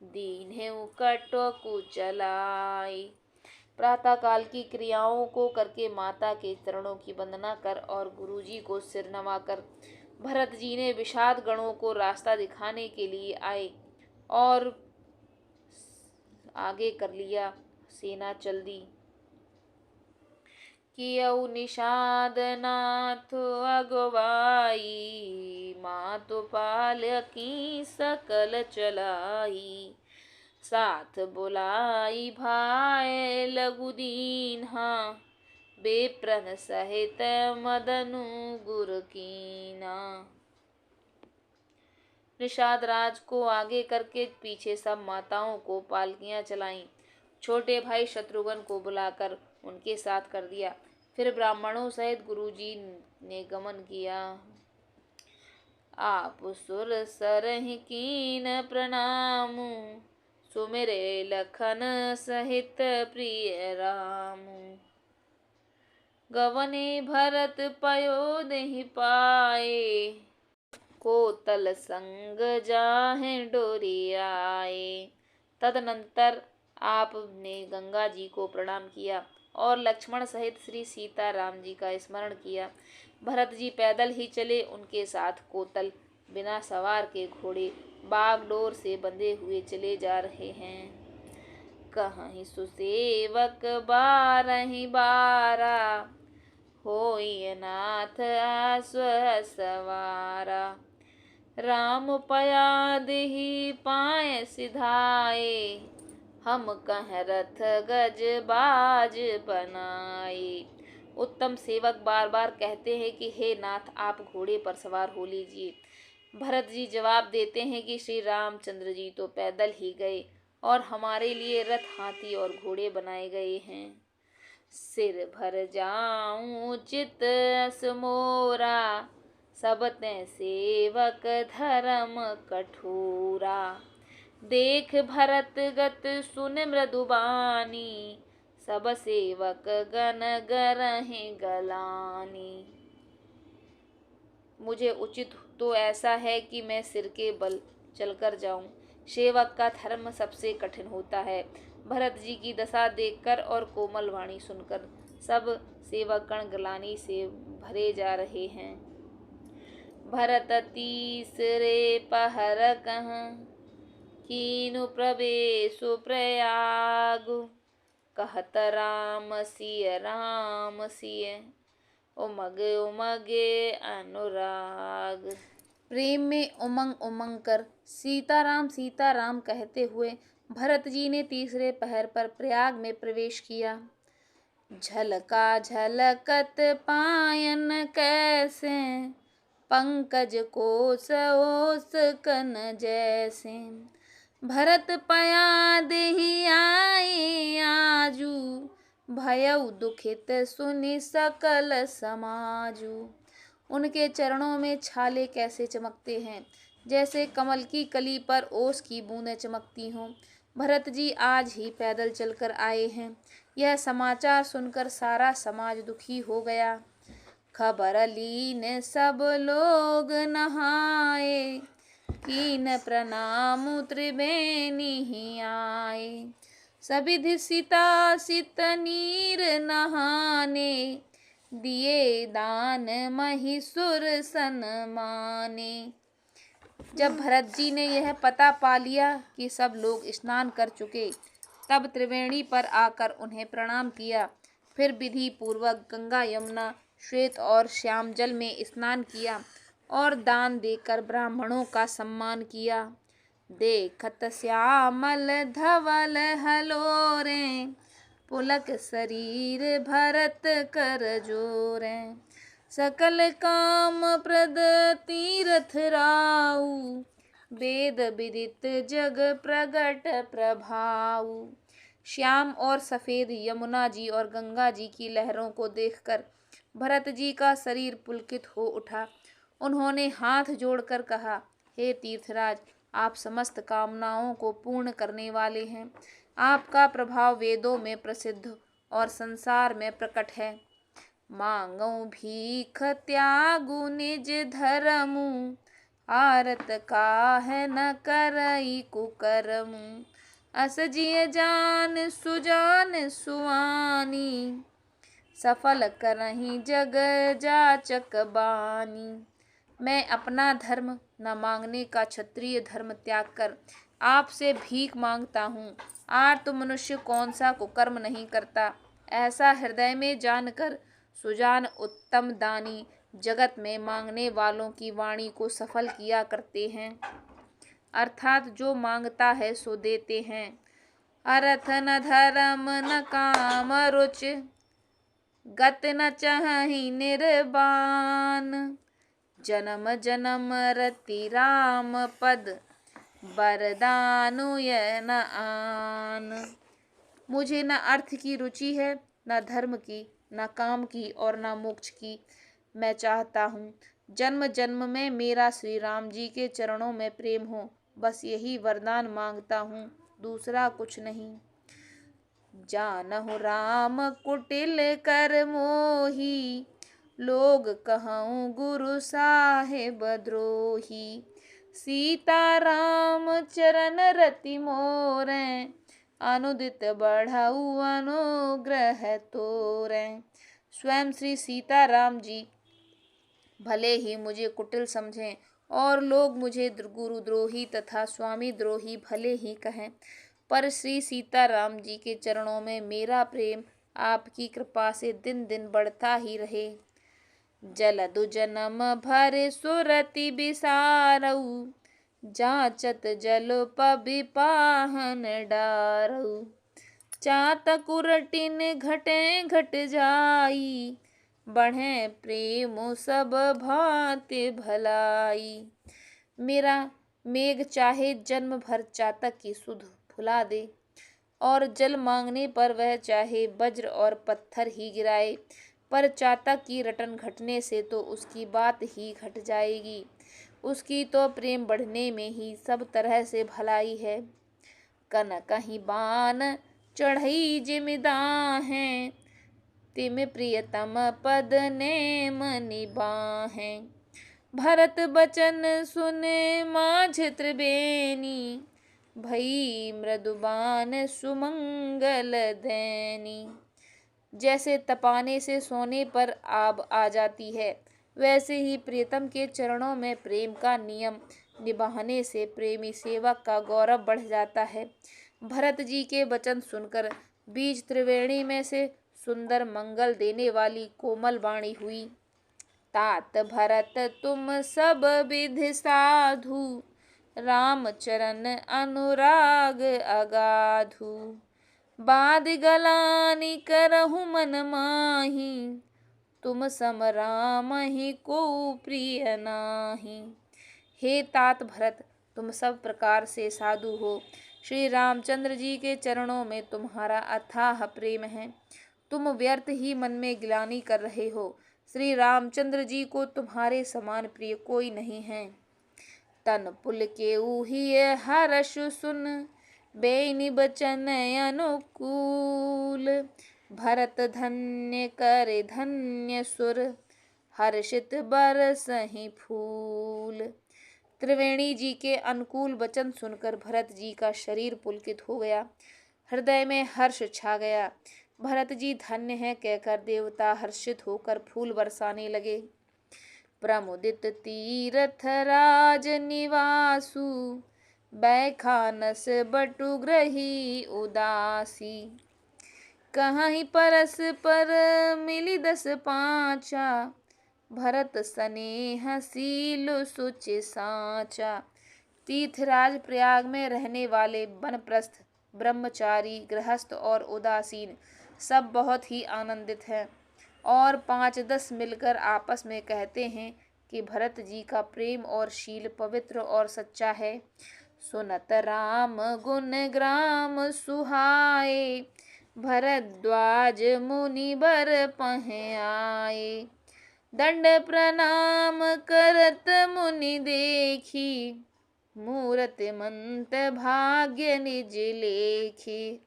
दीन्हु कटकु चलाई। प्रातः काल की क्रियाओं को करके माता के चरणों की वंदना कर और गुरुजी को सिर नवाकर भरत जी ने विषाद गणों को रास्ता दिखाने के लिए आए और आगे कर लिया। सेना चल दी। कियऊ निषाद नाथ अगवाई, मातु पाल की सकल चलाई। साथ बुलाई भाई लघु दीन्हा, बेप्रन सहित मदनु गुर कीना। निषाद राज को आगे करके पीछे सब माताओं को पालकियां चलाईं। छोटे भाई शत्रुघ्न को बुलाकर उनके साथ कर दिया। फिर ब्राह्मणों सहित गुरुजी ने गमन किया। आप सुर सरहि कीन प्रणामु, सुमिरे लखन सहित प्रिय रामु। गवने भरत पयोदहि पाए, कोतल संग जाहे डोरी आए। तदनंतर आपने गंगा जी को प्रणाम किया और लक्ष्मण सहित श्री सीताराम जी का स्मरण किया। भरत जी पैदल ही चले। उनके साथ कोतल बिना सवार के घोड़े बागडोर से बंधे हुए चले जा रहे हैं। कहीं सुसेवक बारहि बारा, होई नाथ अश्व सवारा। राम पया देहि पाए सिधाए, हम कह रथ गज बाज बनाए। उत्तम सेवक बार बार कहते हैं कि हे नाथ, आप घोड़े पर सवार हो लीजिए। भरत जी जवाब देते हैं कि श्री रामचंद्र जी तो पैदल ही गए और हमारे लिए रथ, हाथी और घोड़े बनाए गए हैं। सिर भर जाऊं चित अस मोरा, सब ते सेवक धर्म कठोरा। देख भरत गत सुन मृदुबानी, सब सेवक गण गरहि गलानी। मुझे उचित तो ऐसा है कि मैं सिर के बल चलकर जाऊं। सेवक का धर्म सबसे कठिन होता है। भरत जी की दशा देखकर और कोमल वाणी सुनकर सब सेवकगण ग्लानि से भरे जा रहे हैं। भरत तीसरे पहर कहाँ, कीनु प्रवेशु प्रयागु। कहत राम सिय, उमग उमगे अनुराग। प्रेम में उमंग उमंग कर सीताराम सीताराम कहते हुए भरत जी ने तीसरे पहर पर प्रयाग में प्रवेश किया। झलका झलकत पायन कैसे, पंकज कोस ओस कन जैसे। भरत पया देहि आए आजू, भयउ दुखित सुनि सकल समाजू। उनके चरणों में छाले कैसे चमकते हैं, जैसे कमल की कली पर ओस की बूंदें चमकती हों। भरत जी आज ही पैदल चलकर आए हैं। यह समाचार सुनकर सारा समाज दुखी हो गया। खबर लीन सब लोग नहाए, कीन प्रणाम त्रिवेणी ही आए। सबिधि सीता सित नीर नहाने, दिए दान महिषुर सन माने। जब भरत जी ने यह पता पा लिया कि सब लोग स्नान कर चुके, तब त्रिवेणी पर आकर उन्हें प्रणाम किया। फिर विधि पूर्वक गंगा यमुना श्वेत और श्याम जल में स्नान किया और दान देकर ब्राह्मणों का सम्मान किया। देखत श्यामल धवल हलोरे, पुलक शरीर भरत कर जोरे। सकल काम प्रद तीरथ राउ, वेद विदित जग प्रगट प्रभाऊ। श्याम और सफेद यमुना जी और गंगा जी की लहरों को देखकर भरत जी का शरीर पुलकित हो उठा। उन्होंने हाथ जोड़कर कहा, हे तीर्थराज, आप समस्त कामनाओं को पूर्ण करने वाले हैं। आपका प्रभाव वेदों में प्रसिद्ध और संसार में प्रकट है। मांगो भीख त्यागु निज धर्मु, आरत काहे न करई कुकर्मु। अस जिय जान सुजान सुआनी, सफल करहीं जग जाचक बानी। मैं अपना धर्म न मांगने का क्षत्रिय धर्म त्याग कर आपसे भीख मांगता हूँ। आर्त मनुष्य कौन सा कुकर्म नहीं करता, ऐसा हृदय में जानकर सुजान उत्तम दानी जगत में मांगने वालों की वाणी को सफल किया करते हैं। अर्थात जो मांगता है सो देते हैं। अर्थ न धर्म न काम रुच, गत न चाहि निर्वाण। जन्म जन्म रति राम पद, वरदानु यह न आन। मुझे न अर्थ की रुचि है, न धर्म की, न काम की और न मोक्ष की। मैं चाहता हूँ जन्म जन्म में मेरा श्री राम जी के चरणों में प्रेम हो, बस यही वरदान मांगता हूँ, दूसरा कुछ नहीं। जानहु राम कुटिल कर मोही, लोग कहूँ गुरु साहेब द्रोही। सीता राम चरण रति मोरे, अनुदित बढ़ाऊ अनुग्रह तोरे। स्वयं श्री सीता राम जी भले ही मुझे कुटिल समझें और लोग मुझे गुरुद्रोही तथा स्वामी द्रोही भले ही कहें, पर श्री सीताराम जी के चरणों में मेरा प्रेम आपकी कृपा से दिन दिन बढ़ता ही रहे। जलदु जन्म भर सुरति बिसारऊ, जाचत जल पबिपाहन डारऊ। चातक उरटिन घटे घट जाई, बढ़े प्रेम सब भांति भलाई। मेरा मेघ चाहे जन्म भर चातक की सुध फुला दे, और जल मांगने पर वह चाहे वज्र और पत्थर ही गिराए, पर चातक की रटन घटने से तो उसकी बात ही घट जाएगी। उसकी तो प्रेम बढ़ने में ही सब तरह से भलाई है। कन कहीं बान चढ़ई जिमिदाहें, तिम प्रियतम पद नेम निबाहें। भरत बचन सुने माझ त्रिबेनी, भई मृदुबान सुमंगल दैनी। जैसे तपाने से सोने पर आग आ जाती है, वैसे ही प्रियतम के चरणों में प्रेम का नियम निभाने से प्रेमी सेवक का गौरव बढ़ जाता है। भरत जी के वचन सुनकर बीज त्रिवेणी में से सुंदर मंगल देने वाली कोमल वाणी हुई। तात भरत तुम सब विधि साधु, राम चरण अनुराग अगाधु। बाद गलानी करहु मन माही, तुम सम राम ही को प्रिय नाही। हे तात भरत, तुम सब प्रकार से साधु हो। श्री रामचंद्र जी के चरणों में तुम्हारा अथाह प्रेम है। तुम व्यर्थ ही मन में ग्लानि कर रहे हो। श्री रामचंद्र जी को तुम्हारे समान प्रिय कोई नहीं है। तन पुल के ऊही हर्ष सुन, बेनि बचन अनुकूल। भरत धन्य करे धन्य सुर, हर्षित बरसहि फूल। त्रिवेणी जी के अनुकूल वचन सुनकर भरत जी का शरीर पुलकित हो गया, हृदय में हर्ष छा गया। भरत जी धन्य है कहकर देवता हर्षित होकर फूल बरसाने लगे। प्रमुदित तीर्थ राज निवासु, बैखानस बटु ग्रही उदासी। कहीं परस पर मिली 10 पाँचा, भरत स्नेह सीलु सुचि साचा। तीर्थराज प्रयाग में रहने वाले वनप्रस्थ, ब्रह्मचारी, गृहस्थ और उदासीन सब बहुत ही आनंदित हैं और 5-10 मिलकर आपस में कहते हैं कि भरत जी का प्रेम और शील पवित्र और सच्चा है। सुनत राम गुण ग्राम सुहाए, भरद्वाज मुनि बर पह आए। दंड प्रणाम करत मुनि देखी, मूरत मंत भाग्य निज लेखी।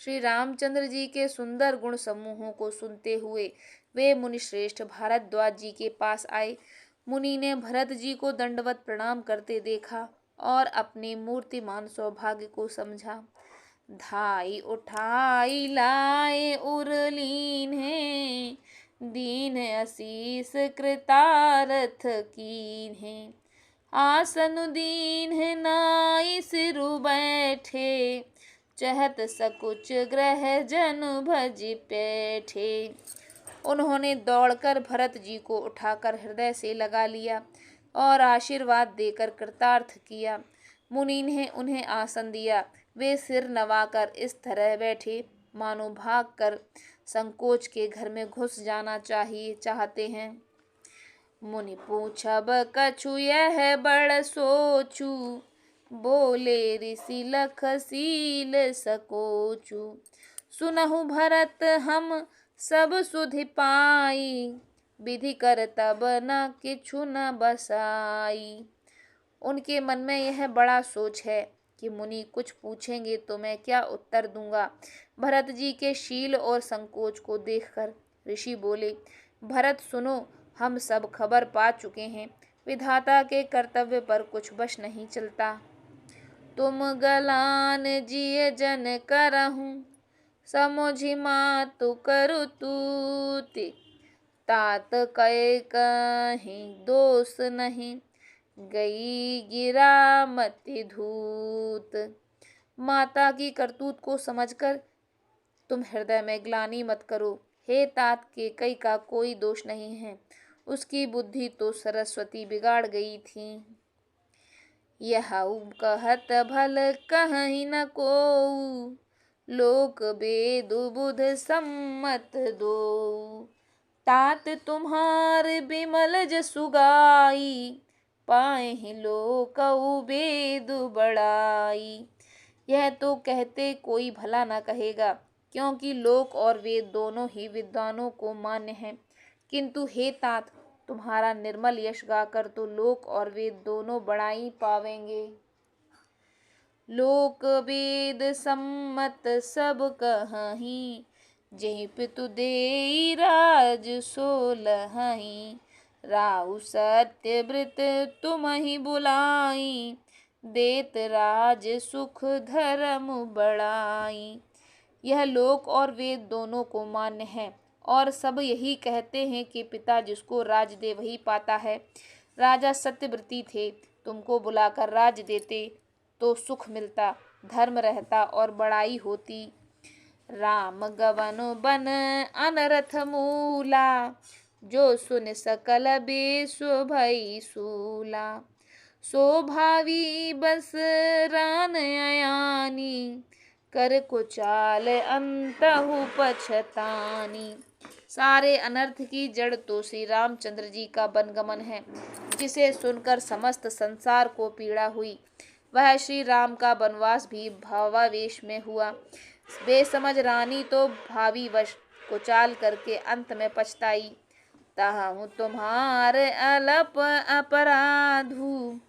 श्री रामचंद्र जी के सुंदर गुण समूहों को सुनते हुए वे मुनि श्रेष्ठ भारद्वाज जी के पास आए। मुनि ने भरत जी को दंडवत प्रणाम करते देखा और अपने मूर्तिमान सौभाग्य को समझा। धाई उठाई लाए उरलीन है, दीन आशीष कृतारथ कीन है। आसन दीन है नाई सिरु बैठे, चहत सकुच ग्रह जनु भज बैठे। उन्होंने दौड़कर भरत जी को उठाकर हृदय से लगा लिया और आशीर्वाद देकर कृतार्थ किया। मुनि ने उन्हें आसन दिया। वे सिर नवाकर इस तरह बैठे मानो भाग कर संकोच के घर में घुस जाना चाहते हैं। मुनि पूछब कछु यह बड़ सोचू, बोले ऋषि लख सील सकोचू। सुनहु भरत हम सब सुधि पाई, विधि कर तब न किछु न बसाई। उनके मन में यह बड़ा सोच है कि मुनि कुछ पूछेंगे तो मैं क्या उत्तर दूंगा। भरत जी के शील और संकोच को देखकर ऋषि बोले, भरत सुनो, हम सब खबर पा चुके हैं। विधाता के कर्तव्य पर कुछ बश नहीं चलता। तुम गलान जिय जन करहूँ, समुझि मातु करु तूति। तात कय कहीं दोष नहीं, गई गिरा मति धूत। माता की करतूत को समझकर तुम हृदय में ग्लानि मत करो। हे तात, के कई का कोई दोष नहीं है, उसकी बुद्धि तो सरस्वती बिगाड़ गई थी। यह कहत भल कहीं न कोऊ, लोक वेद बुध सम्मत दो। तात तुम्हार बिमल जसु गाई, पाए लोक वेद बड़ाई। यह तो कहते कोई भला न कहेगा, क्योंकि लोक और वेद दोनों ही विद्वानों को मान्य हैं। किंतु हे तात, तुम्हारा निर्मल यश गाकर तो लोक और वेद दोनों बड़ाई पावेंगे। लोक वेद सम्मत सब कहीं, जेहि पितु देई राज सोलहीं। राउ सत्य व्रत तुमहि बुलाई, देत राज सुख धर्म बढ़ाई। यह लोक और वेद दोनों को मान्य है और सब यही कहते हैं कि पिता जिसको राज दे वही पाता है। राजा सत्यव्रती थे, तुमको बुलाकर राज देते तो सुख मिलता, धर्म रहता और बड़ाई होती। राम गवन बन अनरथ मूला, जो सुन सकल बेसु भई सूला। स्वभावी बस रान अयानी, कर कुचाल अंतहु पछतानी। सारे अनर्थ की जड़ तो श्री रामचंद्र जी का वनगमन है, जिसे सुनकर समस्त संसार को पीड़ा हुई। वह श्री राम का वनवास भी भावावेश में हुआ। बेसमझ रानी तो भावी वश कुचाल करके अंत में पछताई। ताहु तुम्हार अलप अपराधु,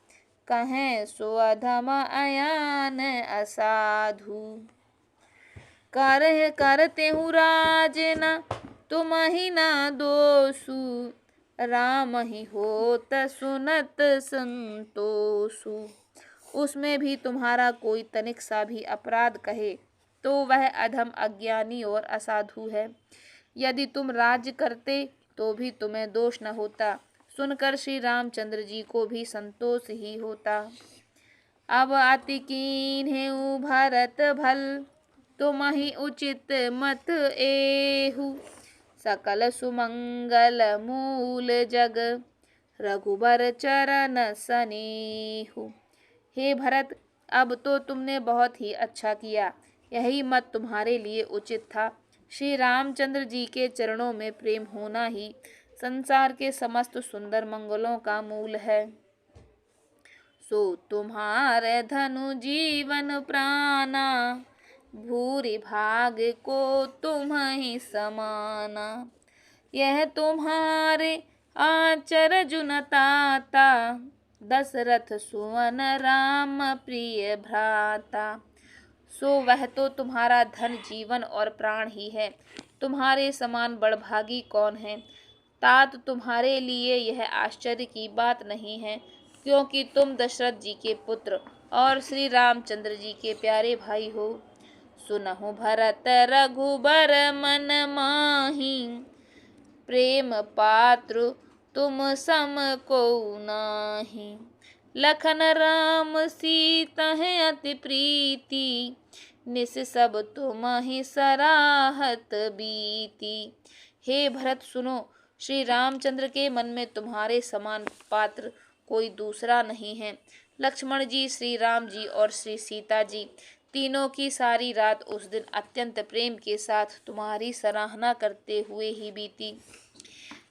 कहें सो अधम अयान असाधु। करते हूँ राज न तुम ही न दोषु, राम ही होत सुनत संतोषु। उसमें भी तुम्हारा कोई तनिक सा भी अपराध कहे तो वह अधम, अज्ञानी और असाधु है। यदि तुम राज्य करते तो भी तुम्हें दोष न होता। सुनकर श्री रामचंद्र जी को भी संतोष ही होता। अब अति कीन्हु भरत भल, तुम ही उचित मत एहु। सकल सुमंगल मूल जग, रघुबर चरण सनेहु। हे भरत, अब तो तुमने बहुत ही अच्छा किया, यही मत तुम्हारे लिए उचित था। श्री रामचंद्र जी के चरणों में प्रेम होना ही संसार के समस्त सुंदर मंगलों का मूल है। सो तुम्हारे धनु जीवन प्राणा, भूरि भाग को तुम ही समाना। यह तुम्हारे आचर जुनताता, दशरथ सुवन राम प्रिय भ्राता। सो वह तो तुम्हारा धन जीवन और प्राण ही है, तुम्हारे समान बड़भागी कौन है। तात तुम्हारे लिए यह आश्चर्य की बात नहीं है, क्योंकि तुम दशरथ जी के पुत्र और श्री रामचंद्र जी के प्यारे भाई हो। सुनहु भरत रघुबर मन माही, प्रेम पात्र तुम सम को नाही। लखन राम सीता है अति प्रीति, निस सब तुम ही सराहत बीती। हे भरत सुनो, श्री रामचंद्र के मन में तुम्हारे समान पात्र कोई दूसरा नहीं है। लक्ष्मण जी, श्री राम जी और श्री सीता जी तीनों की सारी रात उस दिन अत्यंत प्रेम के साथ तुम्हारी सराहना करते हुए ही बीती।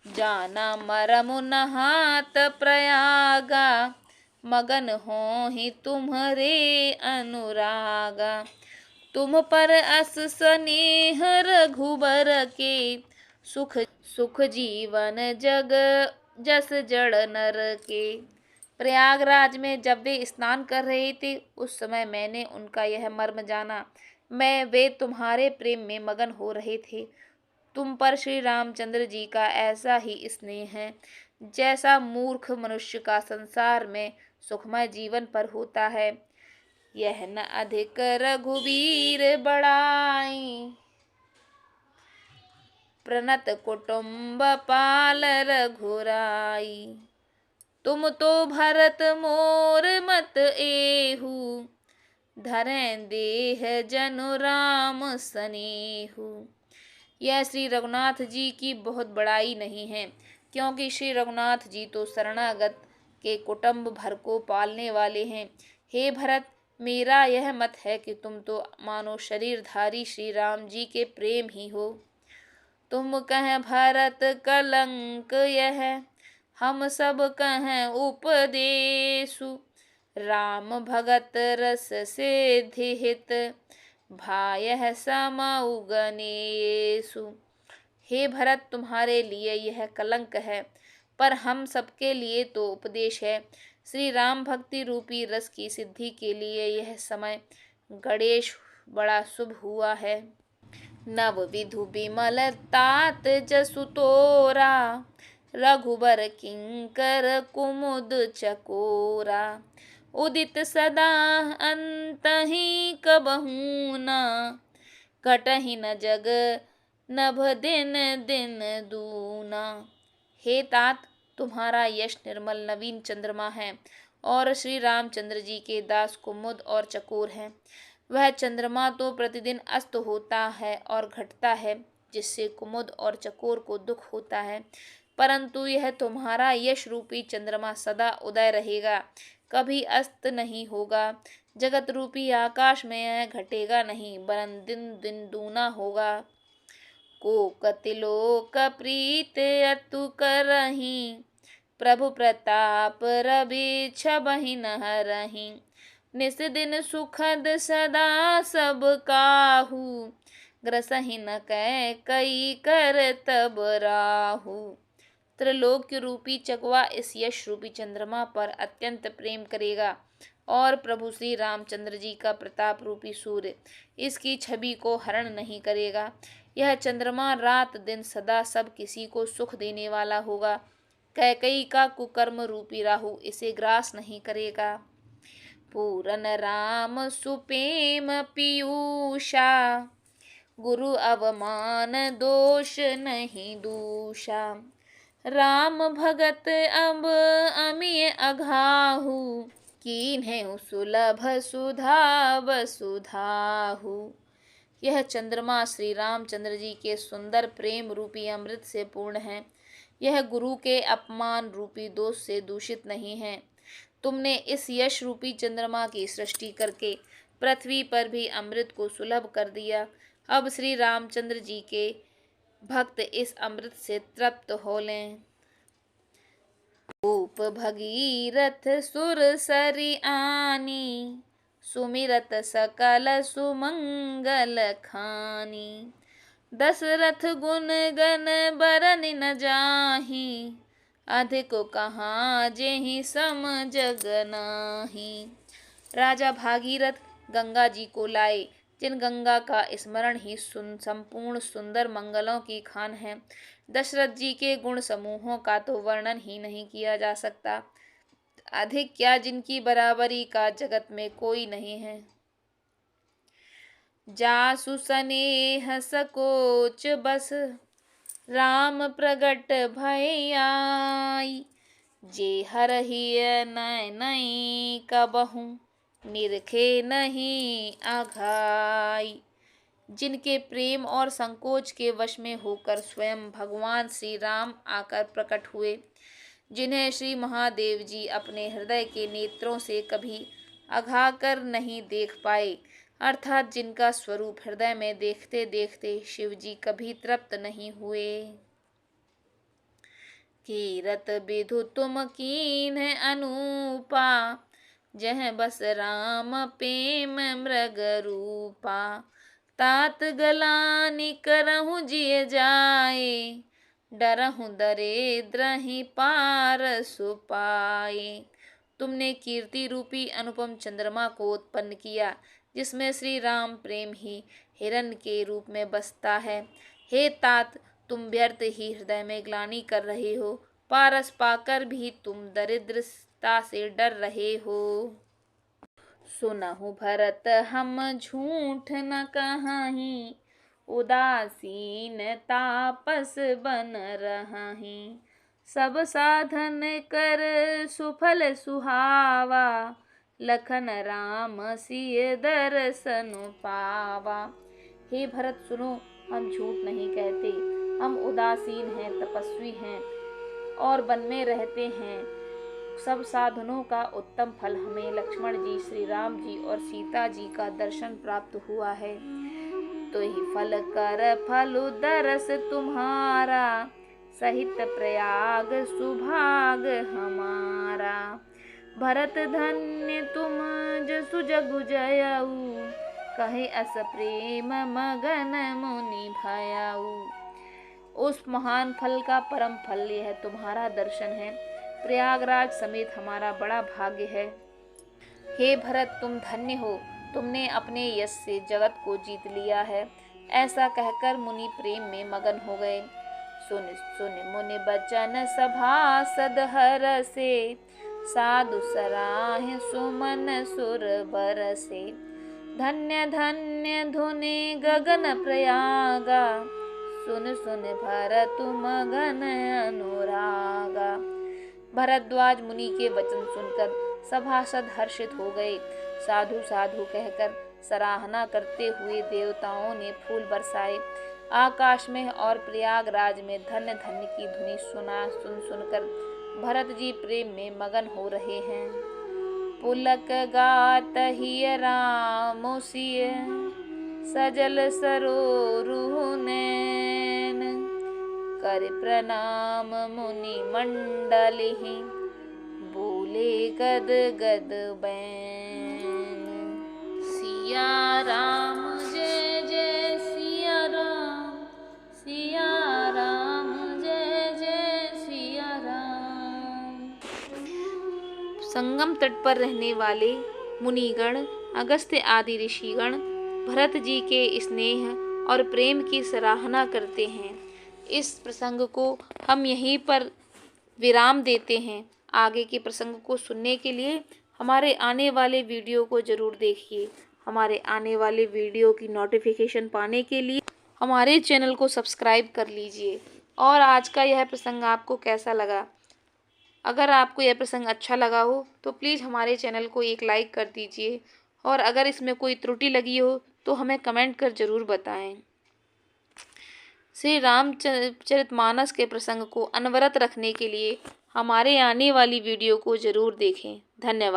जाना मरमु नहात प्रयागा, मगन हो ही तुम्हारे अनुरागा। तुम पर अस स्नेह रघुबर के, सुख सुख जीवन जग जस जड़ नर के। प्रयागराज में जब वे स्नान कर रहे थे, उस समय मैंने उनका यह मर्म जाना। वे तुम्हारे प्रेम में मगन हो रहे थे। तुम पर श्री रामचंद्र जी का ऐसा ही स्नेह है, जैसा मूर्ख मनुष्य का संसार में सुखमय जीवन पर होता है। यह न अधिक रघुवीर बड़ाई, प्रणत कुटुम्ब पाल रघुराई। तुम तो भरत मोर मत एहू, धरें देह जनु राम सनेहू। यह श्री रघुनाथ जी की बहुत बड़ाई नहीं है, क्योंकि श्री रघुनाथ जी तो शरणागत के कुटुंब भर को पालने वाले हैं। हे भरत, मेरा यह मत है कि तुम तो मानो शरीरधारी श्री राम जी के प्रेम ही हो। तुम कह भरत कलंक यह, हम सब कहें उपदेशु। राम भगत रस सिद्धि हित, भायः समउ गणेशु। हे भरत, तुम्हारे लिए यह कलंक है, पर हम सबके लिए तो उपदेश है। श्री राम भक्ति रूपी रस की सिद्धि के लिए यह समय गणेश बड़ा शुभ हुआ है। नव विधु विमल तात जसु तोरा, रघुबर किंकर कुमुद चकोरा। उदित सदा अंतहि कबहू न, कटहि न जग नभ दिन दिन दूना। हे तात, तुम्हारा यश निर्मल नवीन चंद्रमा है और श्री रामचंद्र जी के दास कुमुद और चकोर हैं। वह चंद्रमा तो प्रतिदिन अस्त होता है और घटता है, जिससे कुमुद और चकोर को दुख होता है, परंतु यह तुम्हारा यश रूपी चंद्रमा सदा उदय रहेगा, कभी अस्त नहीं होगा। जगत रूपी आकाश में यह घटेगा नहीं, वरन दिन दिन दूना होगा। को कतिलोक प्रीत अतु करही, प्रभु प्रताप रवि छबहि न हरहि। निस दिन सुखद सदा सब काहू, ग्रसहि न कै कई कर तब राहु। त्रिलोक्य रूपी चकवा इस यश रूपी चंद्रमा पर अत्यंत प्रेम करेगा और प्रभु श्री रामचंद्र जी का प्रताप रूपी सूर्य इसकी छवि को हरण नहीं करेगा। यह चंद्रमा रात दिन सदा सब किसी को सुख देने वाला होगा। कैकई का कुकर्म रूपी राहु इसे ग्रास नहीं करेगा। पूरन राम सुपेम पीयूषा, गुरु अवमान दोष नहीं दूषा। राम भगत अब अमिय अघाहु, कीन्हेउ सुलभ सुधा वसुधाहु। यह चंद्रमा श्री रामचंद्र जी के सुंदर प्रेम रूपी अमृत से पूर्ण है। यह गुरु के अपमान रूपी दोष से दूषित नहीं है। तुमने इस यश रूपी चंद्रमा की सृष्टि करके पृथ्वी पर भी अमृत को सुलभ कर दिया। अब श्री रामचंद्र जी के भक्त इस अमृत से तृप्त हो लें। रूप भगीरथ सुर सरी आनी, सुमिरत सकल सुमंगल खानी। दशरथ गुण गण बरन न जाहि, अधिक कहाँ जेहि सम जग नाही। राजा भागीरथ गंगा जी को लाए, जिन गंगा का स्मरण ही संपूर्ण सुंदर मंगलों की खान है। दशरथ जी के गुण समूहों का तो वर्णन ही नहीं किया जा सकता। अधिक क्या, जिनकी बराबरी का जगत में कोई नहीं है। जासु स्नेह सकोच बस, राम प्रगट भय आई। जे हरहिय नैन कबहु, निरखे नहीं आघाई। जिनके प्रेम और संकोच के वश में होकर स्वयं भगवान श्री राम आकर प्रकट हुए, जिन्हें श्री महादेव जी अपने हृदय के नेत्रों से कभी अघा कर नहीं देख पाए, अर्थात जिनका स्वरूप हृदय में देखते देखते शिव जी कभी तृप्त नहीं हुए। कीरत विधु तुम कीन अनूपा, जह बस राम प्रेम मृग रूपा। तात गलानि करहु जिय जाए, डरहु दरिद्र ही पार सुपाए। तुमने कीर्ति रूपी अनुपम चंद्रमा को उत्पन्न किया, जिसमें श्री राम प्रेम ही हिरण के रूप में बसता है। हे तात, तुम व्यर्थ ही हृदय में ग्लानि कर रहे हो, पारस पाकर भी तुम दरिद्रता से डर रहे हो। सुनहु भरत हम झूठ न कहाहि, उदासीन तापस बन रहाहि। सब साधन कर सुफल सुहावा, लखन राम सिय दर्शन पावा। हे भरत सुनो, हम झूठ नहीं कहते, हम उदासीन हैं, तपस्वी हैं और वन में रहते हैं। सब साधनों का उत्तम फल हमें लक्ष्मण जी, श्री राम जी और सीता जी का दर्शन प्राप्त हुआ है। तो ही फल कर फलु दरस तुम्हारा, सहित प्रयाग सुभाग हमारा। भरत धन्य तुम जसु जगु जयऊ, कहे अस प्रेम मगन मुनि भयऊ। उस महान फल का परम फल यह तुम्हारा दर्शन है। प्रयागराज समेत हमारा बड़ा भाग्य है। हे भरत, तुम धन्य हो, तुमने अपने यश से जगत को जीत लिया है। ऐसा कहकर मुनि प्रेम में मगन हो गए। सुन सुन मुनि बचन सभासद हरसे, साधु सराहे सुमन सुर बरसे। धन्य धन्य धुनि गगन प्रयागा, सुन सुन भरत मगन अनुरागा। भरद्वाज मुनि के वचन सुनकर सभासद हर्षित हो गए। साधु साधु कहकर सराहना करते हुए देवताओं ने फूल बरसाए। आकाश में और प्रयागराज में धन्य धन्य की धुनी सुन सुनकर भरत जी प्रेम में मगन हो रहे हैं। पुलक गात हिय राम सिय, सजल सरोरु नैन। कर प्रणाम मुनि मंडलिहि, बोले गद गद बैन। सिया राम जय जय सिया राम, सिया राम जय जय सिया राम। संगम तट पर रहने वाले मुनिगण, अगस्त्य आदि ऋषिगण भरत जी के स्नेह और प्रेम की सराहना करते हैं। इस प्रसंग को हम यहीं पर विराम देते हैं। आगे के प्रसंग को सुनने के लिए हमारे आने वाले वीडियो को ज़रूर देखिए। हमारे आने वाले वीडियो की नोटिफिकेशन पाने के लिए हमारे चैनल को सब्सक्राइब कर लीजिए। और आज का यह प्रसंग आपको कैसा लगा? अगर आपको यह प्रसंग अच्छा लगा हो तो प्लीज़ हमारे चैनल को एक लाइक कर दीजिए और अगर इसमें कोई त्रुटि लगी हो तो हमें कमेंट कर जरूर बताएं। श्री रामचरितमानस के प्रसंग को अनवरत रखने के लिए हमारे आने वाली वीडियो को जरूर देखें। धन्यवाद।